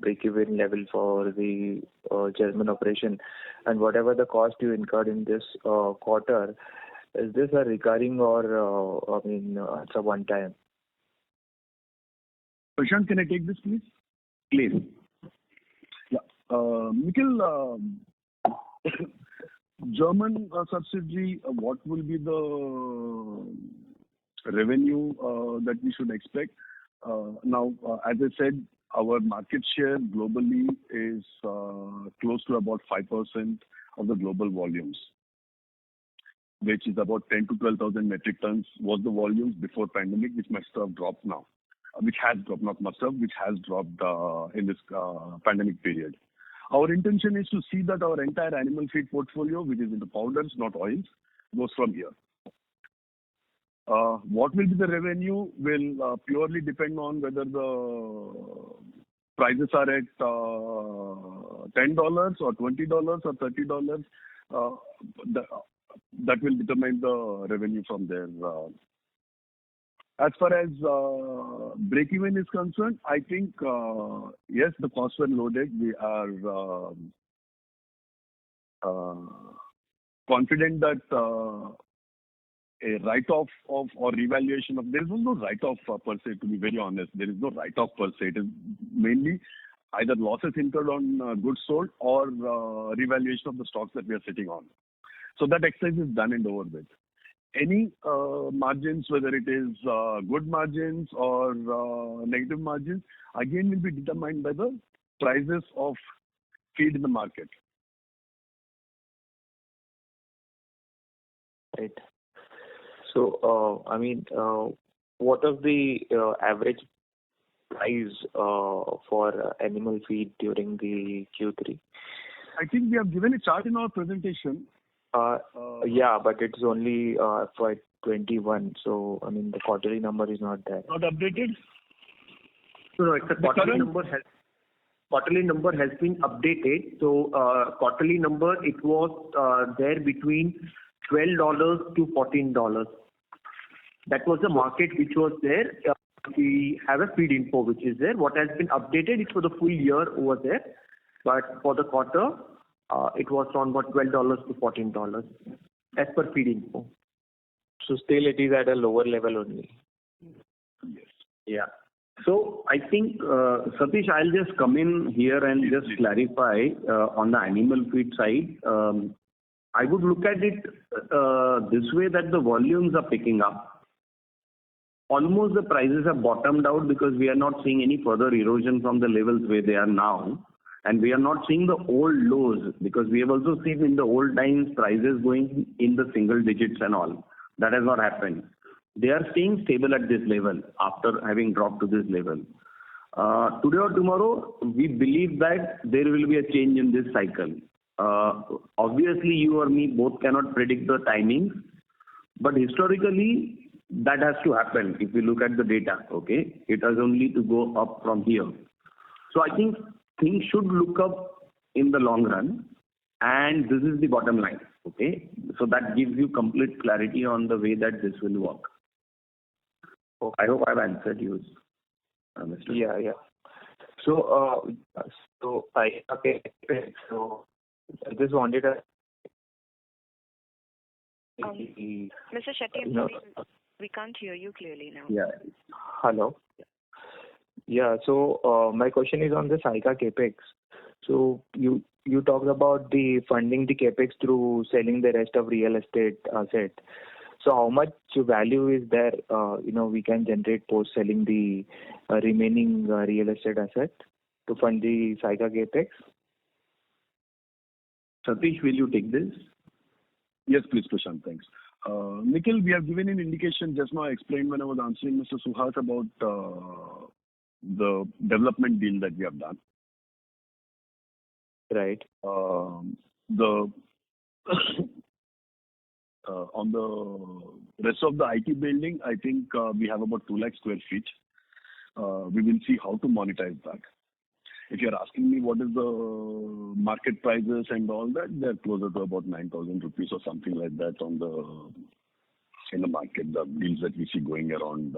break-even level for the German operation, and whatever the cost you incurred in this quarter, is this a recurring or it's a one-time? Prashant, can I take this, please? Please. Yeah. Nikhil, German subsidiary, what will be the revenue that we should expect? Now, as I said, our market share globally is close to about 5% of the global volumes, which is about 10 to 12,000 metric tons was the volumes before pandemic, which must have dropped now. Which has dropped, not must have, which has dropped in this pandemic period. Our intention is to see that our entire animal feed portfolio, which is into powders, not oils, goes from here. What will be the revenue will purely depend on whether the prices are at $10 or $20 or $30. That will determine the revenue from there. As far as break-even is concerned, I think, yes, the costs were loaded. We are confident that a write-off of or revaluation of, there is no write-off per se, to be very honest. There is no write-off per se. It is mainly either losses incurred on goods sold or revaluation of the stocks that we are sitting on. So that exercise is done and over with. Any margins, whether it is good margins or negative margins, again will be determined by the prices of feed in the market. Right. So, what is the average price for animal feed during the Q3? I think we have given a chart in our presentation. Yeah, but it's only for 21. So, the quarterly number is not there. Not updated? No, it's a quarterly number has been updated. So, quarterly number, it was there between $12 to $14. That was the market which was there. We have a feed info which is there. What has been updated is for the full year over there. But for the quarter, it was around about $12 to $14 as per feed info. So still it is at a lower level only. Yes. Yeah. So I think, Satish, I'll just come in here and just clarify on the animal feed side. I would look at it this way, that the volumes are picking up. Almost the prices have bottomed out because we are not seeing any further erosion from the levels where they are now. And we are not seeing the old lows, because we have also seen in the old times prices going in the single digits and all. That has not happened. They are staying stable at this level after having dropped to this level. Today or tomorrow, we believe that there will be a change in this cycle. Obviously, you or me both cannot predict the timings, but historically, that has to happen if we look at the data, okay? It has only to go up from here. So I think things should look up in the long run, and this is the bottom line, okay? So that gives you complete clarity on the way that this will work. Okay. I hope I've answered you, Mr. Yeah. So I just wanted to. Mr. Shetty, I'm sorry, we can't hear you clearly now. Yeah. Hello. Yeah. So my question is on the Saika capex. So you talked about the funding the capex through selling the rest of real estate asset. So how much value is there? We can generate post selling the remaining real estate asset to fund the Saika capex. Satish, will you take this? Yes, please, Prashant. Thanks. Nikhil, we have given an indication just now. I explained when I was answering Mr. Suhas about the development deal that we have done. Right. The On the rest of the IT building, I think we have about 2 lakh square feet. We will see how to monetize that. If you're asking me what is the market prices and all that, they're closer to about 9,000 rupees or something like that in the market. The deals that we see going around,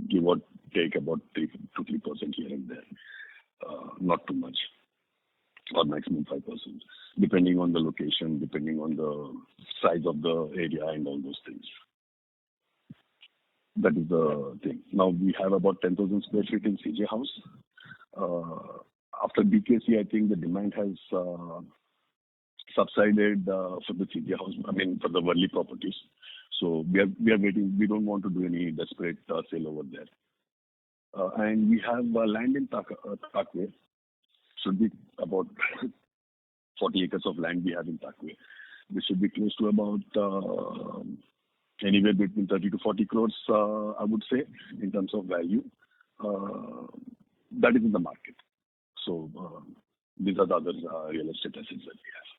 give or take about 3% here and there. Not too much, or maximum 5%, depending on the location, depending on the size of the area and all those things. That is the thing. Now we have about 10,000 square feet in CJ House. After BKC, I think the demand has subsided for the CJ House, for the Worli properties. So we are waiting. We don't want to do any desperate sale over there. And we have land in Takwe. Should be about 40 acres of land we have in Takwe. We should be close to about anywhere between 30 to 40 crores, I would say, in terms of value. That is in the market. So these are the other real estate assets that we have.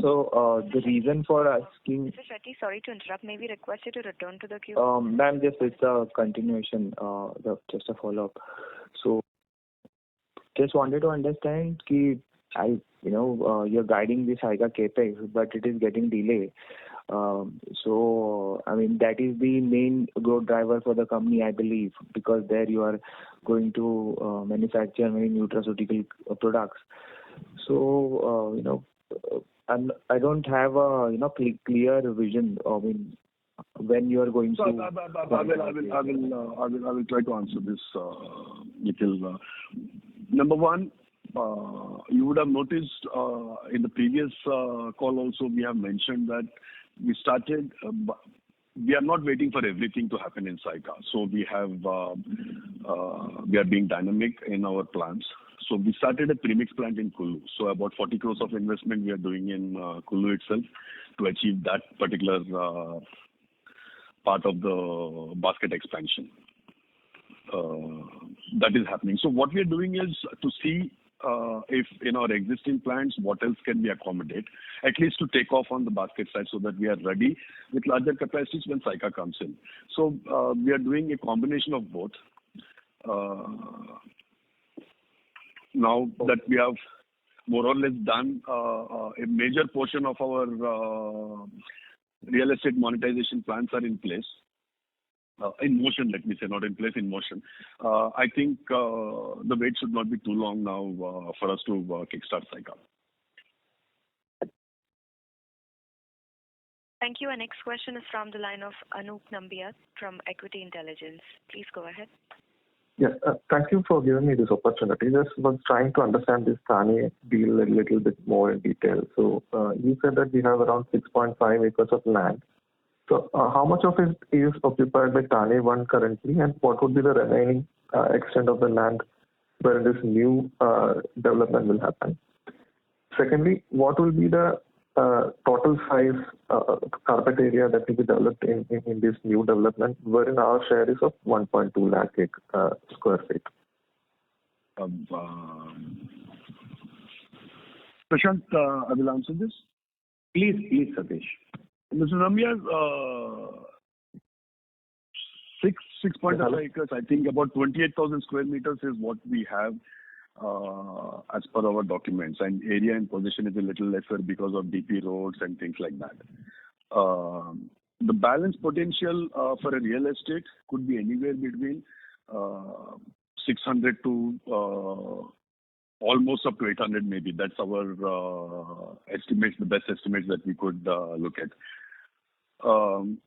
So the reason for asking... Mr. Shetty, sorry to interrupt. May we request you to return to the queue? Ma'am, just it's a continuation, just a follow-up. So just wanted to understand you're guiding this Haiga Capex, but it is getting delayed. So, that is the main growth driver for the company, I believe, because there you are going to manufacture many nutraceutical products. So, I don't have a clear vision. When you are going to. I will try to answer this, Nikhil. Number one, you would have noticed in the previous call also we have mentioned that we started. We are not waiting for everything to happen in Saika. So we are being dynamic in our plans. So we started a premix plant in Kullu. So about 40 crores of investment we are doing in Kullu itself to achieve that particular part of the basket expansion. That is happening. So what we are doing is to see if in our existing plants, what else can we accommodate, at least to take off on the basket side so that we are ready with larger capacities when Saika comes in. So we are doing a combination of both. Now that we have more or less done a major portion of our real estate monetization plans are in place. In motion, let me say, not in place, in motion. I think the wait should not be too long now for us to kickstart Saika. Thank you. Our next question is from the line of Anup Nambiar from Equity Intelligence. Please go ahead. Yes, thank you for giving me this opportunity. Just was trying to understand this Thane deal a little bit more in detail. So you said that we have around 6.5 acres of land. So how much of it is occupied by Thane 1 currently, and what would be the remaining extent of the land where this new development will happen? Secondly, what will be the total size carpet area that will be developed in this new development, wherein our share is of 1.2 lakh square feet? Prashant, I will answer this. Please, Satish. Mr. Nambiar, 6.5 acres, I think about 28,000 square meters is what we have as per our documents, and area and position is a little lesser because of DP roads and things like that. The balance potential for a real estate could be anywhere between 600 to almost up to 800 maybe. That's our estimates, the best estimates that we could look at. The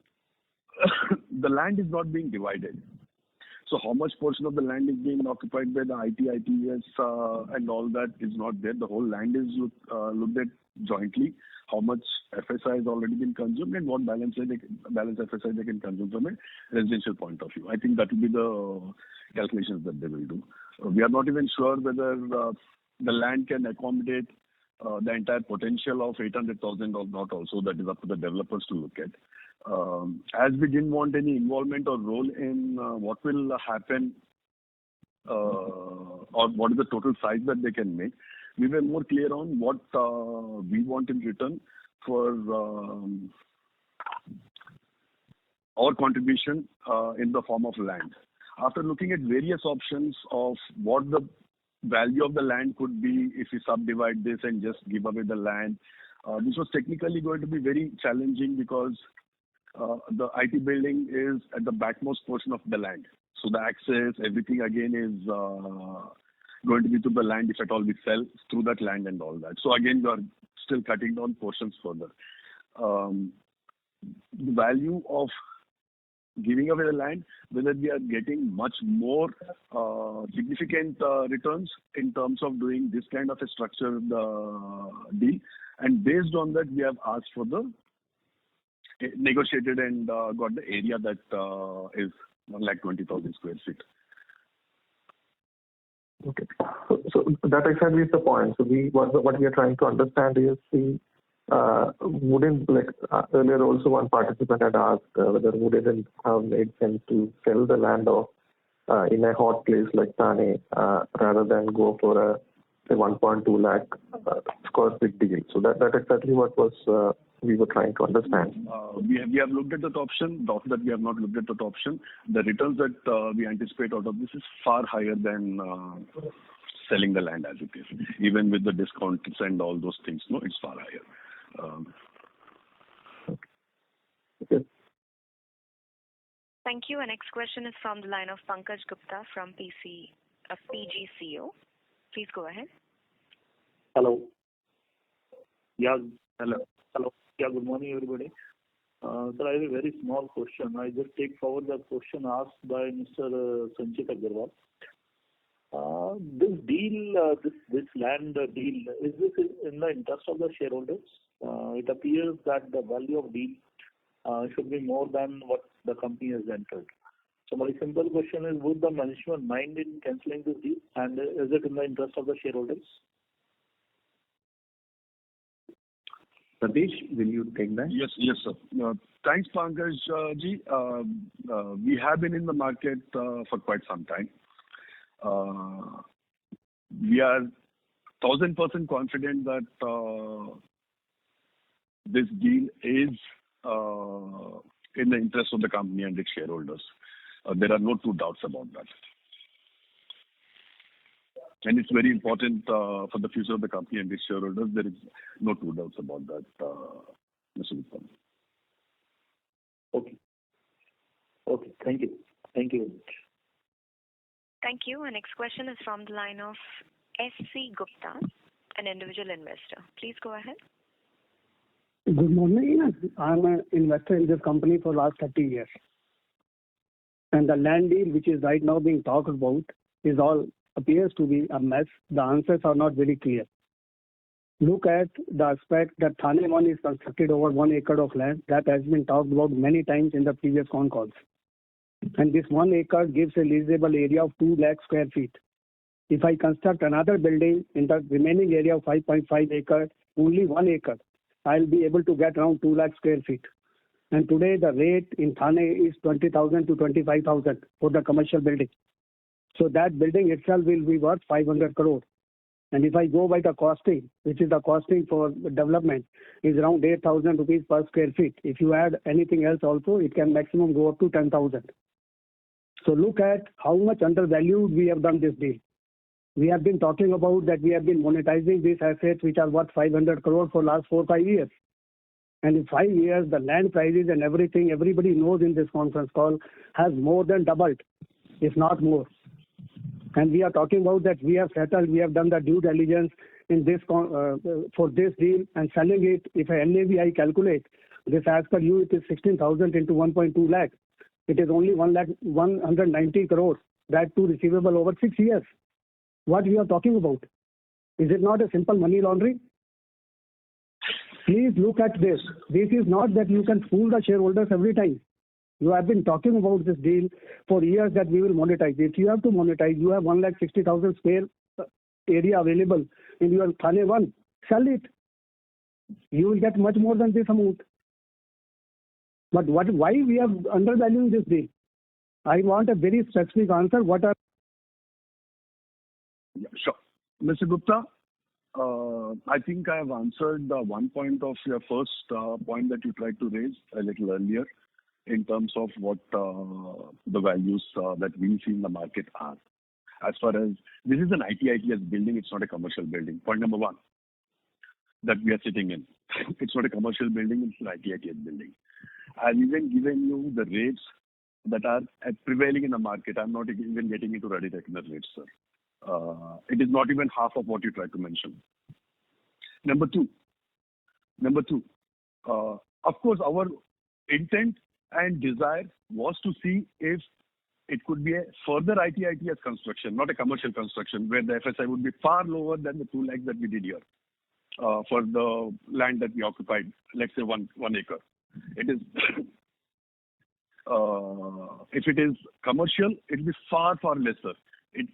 land is not being divided. So how much portion of the land is being occupied by the IT, ITES and all that is not there. The whole land is looked at jointly. How much FSI has already been consumed and what balance FSI they can consume from a residential point of view. I think that will be the calculations that they will do. We are not even sure whether the land can accommodate the entire potential of 800,000 or not also. That is up to the developers to look at. As we didn't want any involvement or role in what will happen or what is the total size that they can make, we were more clear on what we want in return for our contribution in the form of land. After looking at various options of what the value of the land could be if we subdivide this and just give away the land, this was technically going to be very challenging because the IT building is at the backmost portion of the land. So the access, everything again is going to be to the land if at all we sell through that land and all that. So again, we are still cutting down portions further. The value of giving away the land, whether we are getting much more significant returns in terms of doing this kind of a structured deal. And based on that, we have asked for the negotiated and got the area that is 120,000 square feet. Okay. So that exactly is the point. So what we are trying to understand is wouldn't, like earlier also one participant had asked whether would it have made sense to sell the land off in a hot place like Thane rather than go for a say 1.2 lakh square feet deal. So that exactly what was we were trying to understand. We have looked at that option. Not that we have not looked at that option. The returns that we anticipate out of this is far higher than selling the land as it is. Even with the discounts and all those things, no, it's far higher. Okay. Thank you. Our next question is from the line of Pankaj Gupta from PGCO. Please go ahead. Hello. Yeah. Hello. Hello. Yeah, good morning, everybody. Sir, I have a very small question. I just take forward the question asked by Mr. Sanchit Agarwal. This deal, this land deal, is this in the interest of the shareholders? It appears that the value of deal should be more than what the company has entered. So my simple question is, would the management mind in cancelling this deal, and is it in the interest of the shareholders? Satish, will you take that? Yes, sir. Thanks, Pankaj ji. We have been in the market for quite some time. We are 1000% confident that this deal is in the interest of the company and its shareholders. There are no two doubts about that. And it's very important for the future of the company and its shareholders. There is no two doubts about that, Mr. Gupta. Okay. Okay. Thank you. Thank you very much. Thank you. Our next question is from the line of S.C. Gupta, an individual investor. Please go ahead. Good morning. I'm an investor in this company for the last 30 years. And the land deal, which is right now being talked about, appears to be a mess. The answers are not very clear. Look at the aspect that Thane 1 is constructed over 1 acre of land. That has been talked about many times in the previous con calls. And this 1 acre gives a leasable area of 2 lakh square feet. If I construct another building in the remaining area of 5.5 acres, only 1 acre, I'll be able to get around 2 lakh square feet. And today the rate in Thane is 20,000 to 25,000 for the commercial building. So that building itself will be worth 500 crore. And if I go by the costing, which is the costing for development, is around 8,000 rupees per square feet. If you add anything else also, it can maximum go up to 10,000. So look at how much undervalued we have done this deal. We have been talking about that we have been monetizing these assets which are worth 500 crore for last 4-5 years. And in 5 years, the land prices and everything, everybody knows in this conference call, has more than doubled, if not more. And we are talking about that we have settled, we have done the due diligence in this for this deal and selling it. If a NAV I calculate, this as per you, it is 16,000 into 1.2 lakh. It is only 190 crore, that too receivable over 6 years. What we are talking about? Is it not a simple money laundering? Please look at this. This is not that you can fool the shareholders every time. You have been talking about this deal for years that we will monetize. If you have to monetize, you have 160,000 square area available in your Thane 1. Sell it. You will get much more than this amount. But why we are undervaluing this deal? I want a very specific answer. Yeah, sure. Mr. Gupta, I think I have answered the one point of your first point that you tried to raise a little earlier in terms of what the values that we see in the market are. As far as this is an ITITS building, it's not a commercial building. Point number one that we are sitting in. It's not a commercial building, it's an ITITS building. I've even given you the rates that are prevailing in the market. I'm not even getting into ready reckoner rates, sir. It is not even half of what you tried to mention. Number two, of course, our intent and desire was to see if it could be a further ITITS construction, not a commercial construction, where the FSI would be far lower than the 2 lakhs that we did here for the land that we occupied, let's say 1 acre. It is if it is commercial, it will be far lesser.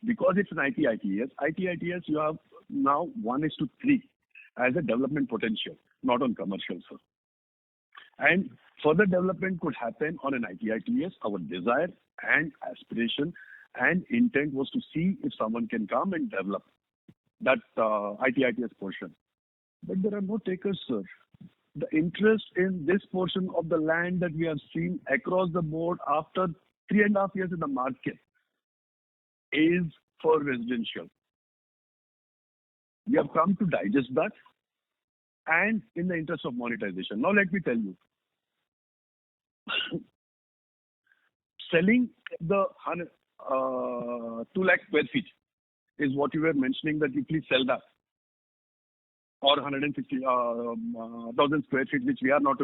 Because it's an ITITS, you have now 1:3 as a development potential, not on commercial, sir. And further development could happen on an ITITS. Our desire and aspiration and intent was to see if someone can come and develop that ITITS portion. But there are no takers, sir. The interest in this portion of the land that we have seen across the board after 3.5 years in the market is for residential. We have come to digest that and in the interest of monetization. Now let me tell you, selling the 2 lakh square feet is what you were mentioning, that you please sell that, or 150,000 square feet, which we are not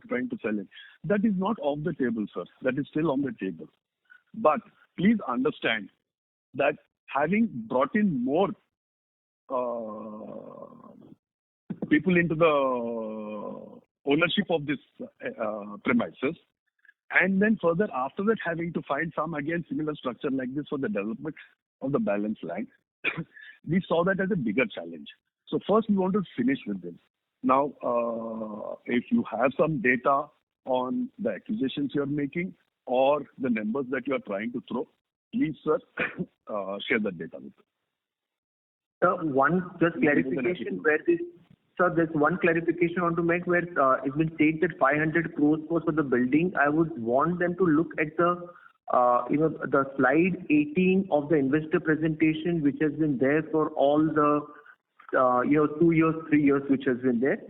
trying to sell it. That is not off the table, sir. That is still on the table. But please understand that having brought in more people into the ownership of this premises, and then further after that having to find some again similar structure like this for the development of the balance land, we saw that as a bigger challenge. So first we want to finish with this. Now, if you have some data on the acquisitions you are making or the numbers that you are trying to throw, please, sir, share that data with us. Just clarification where this. Sir, there's one clarification I want to make where it's been stated that 500 crores was for the building. I would want them to look at the the slide 18 of the investor presentation, which has been there for all the 2 years, 3 years, which has been there.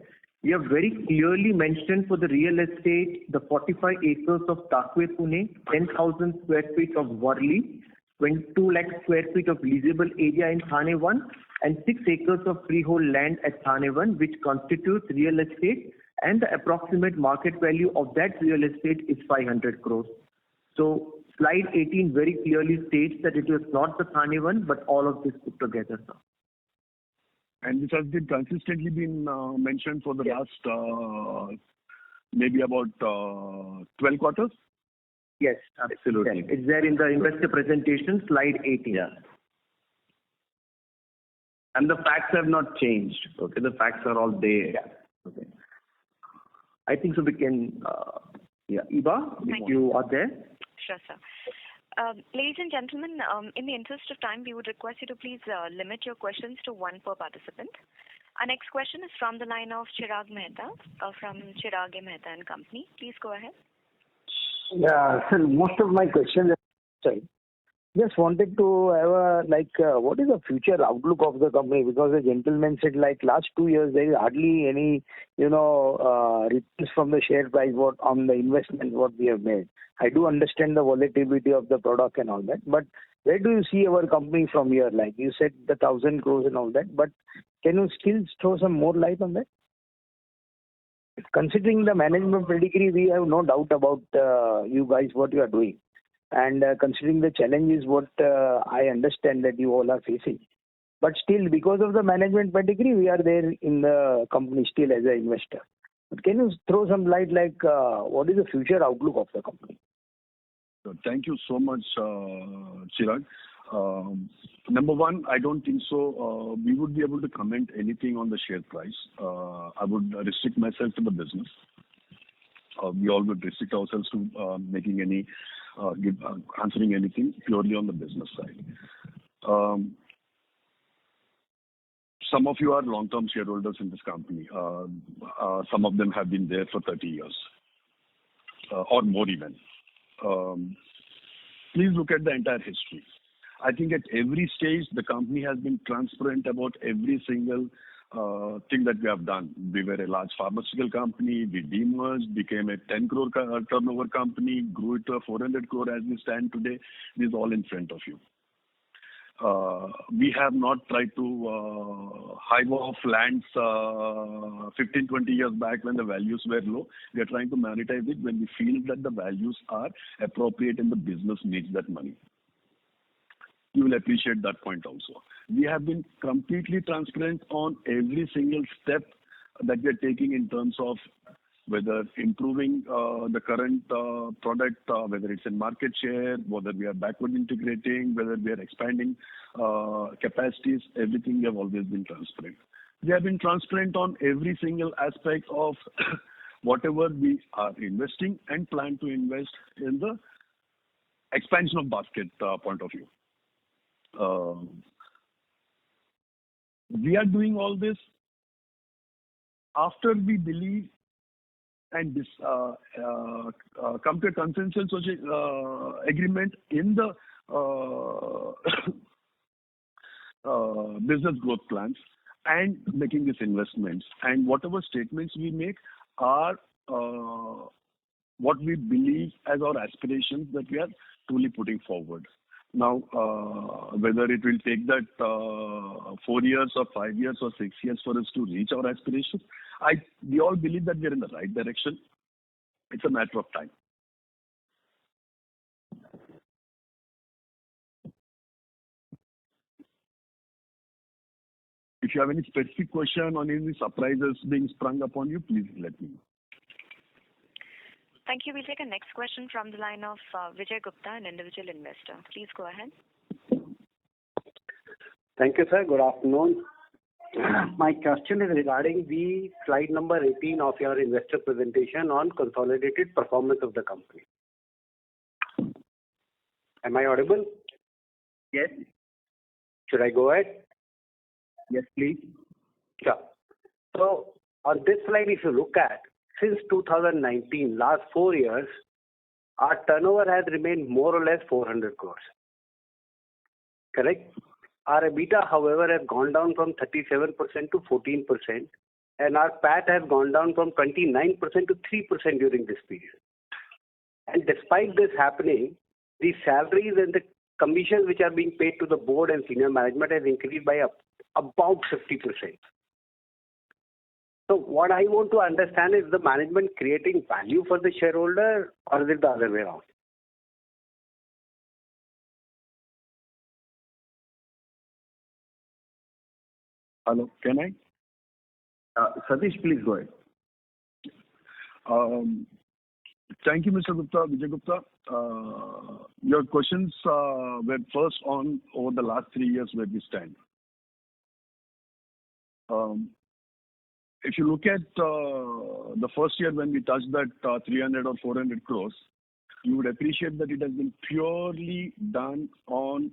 We have very clearly mentioned for the real estate, the 45 acres of Takwe, Pune, 10,000 square feet of Worli, 22 lakh square feet of leasable area in Thane 1, and 6 acres of freehold land at Thane 1, which constitutes real estate, and the approximate market value of that real estate is 500 crores. So slide 18 very clearly states that it was not the Thane 1, but all of this put together, sir. And this has been consistently mentioned for the last maybe about 12 quarters? Yes, absolutely. Yes. It's there in the investor presentation, slide 18. Yeah. And the facts have not changed. Okay, the facts are all there. Yeah. Okay. I think so we can, Iba, if you are there. Sure, sir. Ladies and gentlemen, in the interest of time, we would request you to please limit your questions to one per participant. Our next question is from the line of Chirag Mehta from Chirag Mehta and Company. Please go ahead. Yeah, sir, most of my questions are just wanted to have what is the future outlook of the company? Because the gentleman said last 2 years there is hardly any returns from the share price on the investment what we have made. I do understand the volatility of the product and all that, but where do you see our company from here? Like you said, the 1,000 crores and all that, but can you still throw some more light on that? Considering the management pedigree, we have no doubt about you guys, what you are doing. And considering the challenges, what I understand that you all are facing. But still, because of the management pedigree, we are there in the company still as an investor. But can you throw some light what is the future outlook of the company? Thank you so much, Chirag. Number one, I don't think so. We would be able to comment anything on the share price. I would restrict myself to the business. We all would restrict ourselves to making any, answering anything purely on the business side. some of you are long-term shareholders in this company. Some of them have been there for 30 years or more even. Please look at the entire history. I think at every stage, the company has been transparent about every single thing that we have done. We were a large pharmaceutical company. We demerged, became a 10 crore turnover company, grew it to a 400 crore as we stand today. This is all in front of you. We have not tried to hive off lands 15, 20 years back when the values were low. We are trying to monetize it when we feel that the values are appropriate and the business needs that money. You will appreciate that point also. We have been completely transparent on every single step that we are taking in terms of whether improving the current product, whether it's in market share, whether we are backward integrating, whether we are expanding capacities, everything we have always been transparent. We have been transparent on every single aspect of whatever we are investing and plan to invest in the expansion of basket point of view. We are doing all this after we believe and this come to a consensus agreement in the business growth plans and making these investments. And whatever statements we make are what we believe as our aspirations that we are truly putting forward. Now, whether it will take that 4 years or 5 years or 6 years for us to reach our aspirations, we all believe that we are in the right direction. It's a matter of time. If you have any specific question on any surprises being sprung upon you, please let me know. Thank you. We'll take a next question from the line of Vijay Gupta, an individual investor. Please go ahead. Thank you, sir. Good afternoon. My question is regarding the slide number 18 of your investor presentation on consolidated performance of the company. Am I audible? Yes. Should I go ahead? Yes, please. Sure. So on this slide, if you look at, since 2019, last 4 years, our turnover has remained more or less 400 crores. Correct? Our EBITDA, however, has gone down from 37% to 14%, and our PAT has gone down from 29% to 3% during this period. And despite this happening, the salaries and the commissions which are being paid to the board and senior management has increased by about 50%. So what I want to understand is the management creating value for the shareholder, or is it the other way around? Hello, can I? Satish, please go ahead. Thank you, Mr. Gupta, Vijay Gupta. Your questions were first on over the last 3 years where we stand. If you look at the first year when we touched that 300 or 400 crores, you would appreciate that it has been purely done on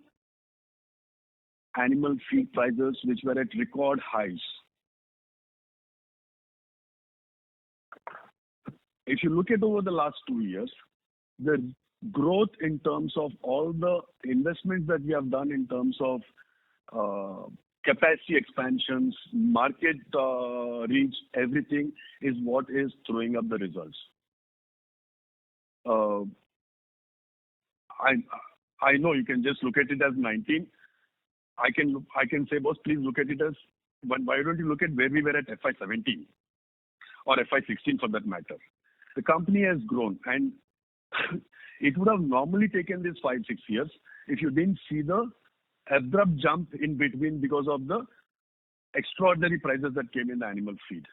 animal feed prices which were at record highs. If you look at over the last 2 years, the growth in terms of all the investments that we have done in terms of capacity expansions, market reach, everything is what is throwing up the results. I know you can just look at it as 19. I can say, boss, please look at it as, but why don't you look at where we were at FY17 or FY16 for that matter? The company has grown, and it would have normally taken this 5-6 years if you didn't see the abrupt jump in between because of the extraordinary prices that came in the animal feed.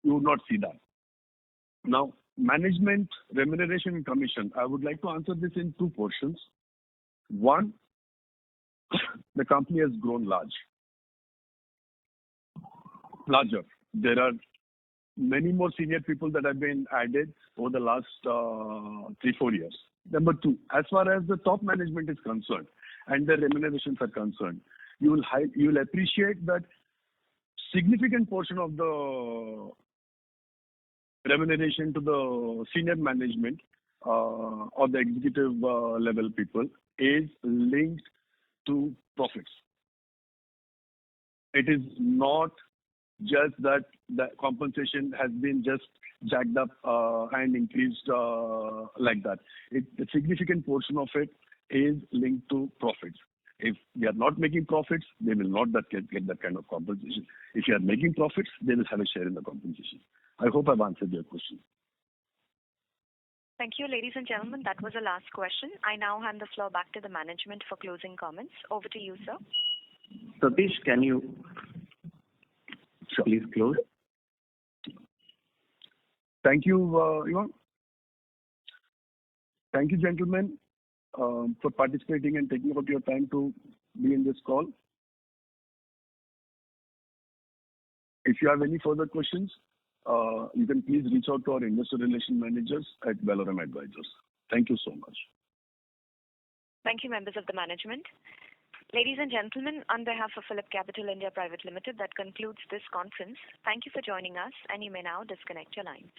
You would not see that. Now, management, remuneration and commission, I would like to answer this in 2 portions. One, the company has grown larger. There are many more senior people that have been added over the last 3-4 years. Number 2, as far as the top management is concerned and their remunerations are concerned, you will appreciate that significant portion of the remuneration to the senior management or the executive level people is linked to profits. It is not just that the compensation has been just jacked up and increased like that. A significant portion of it is linked to profits. If they are not making profits, they will not get that kind of compensation. If you are making profits, they will have a share in the compensation. I hope I've answered your question. Thank you, ladies and gentlemen. That was the last question. I now hand the floor back to the management for closing comments. Over to you, sir. Satish, can you please close? Thank you, Ivan. Thank you, gentlemen, for participating and taking out your time to be in this call. If you have any further questions, you can please reach out to our investor relation managers at Valorum Advisors. Thank you so much. Thank you, members of the management. Ladies and gentlemen, on behalf of PhillipCapital India Private Limited, that concludes this conference. Thank you for joining us, and you may now disconnect your lines.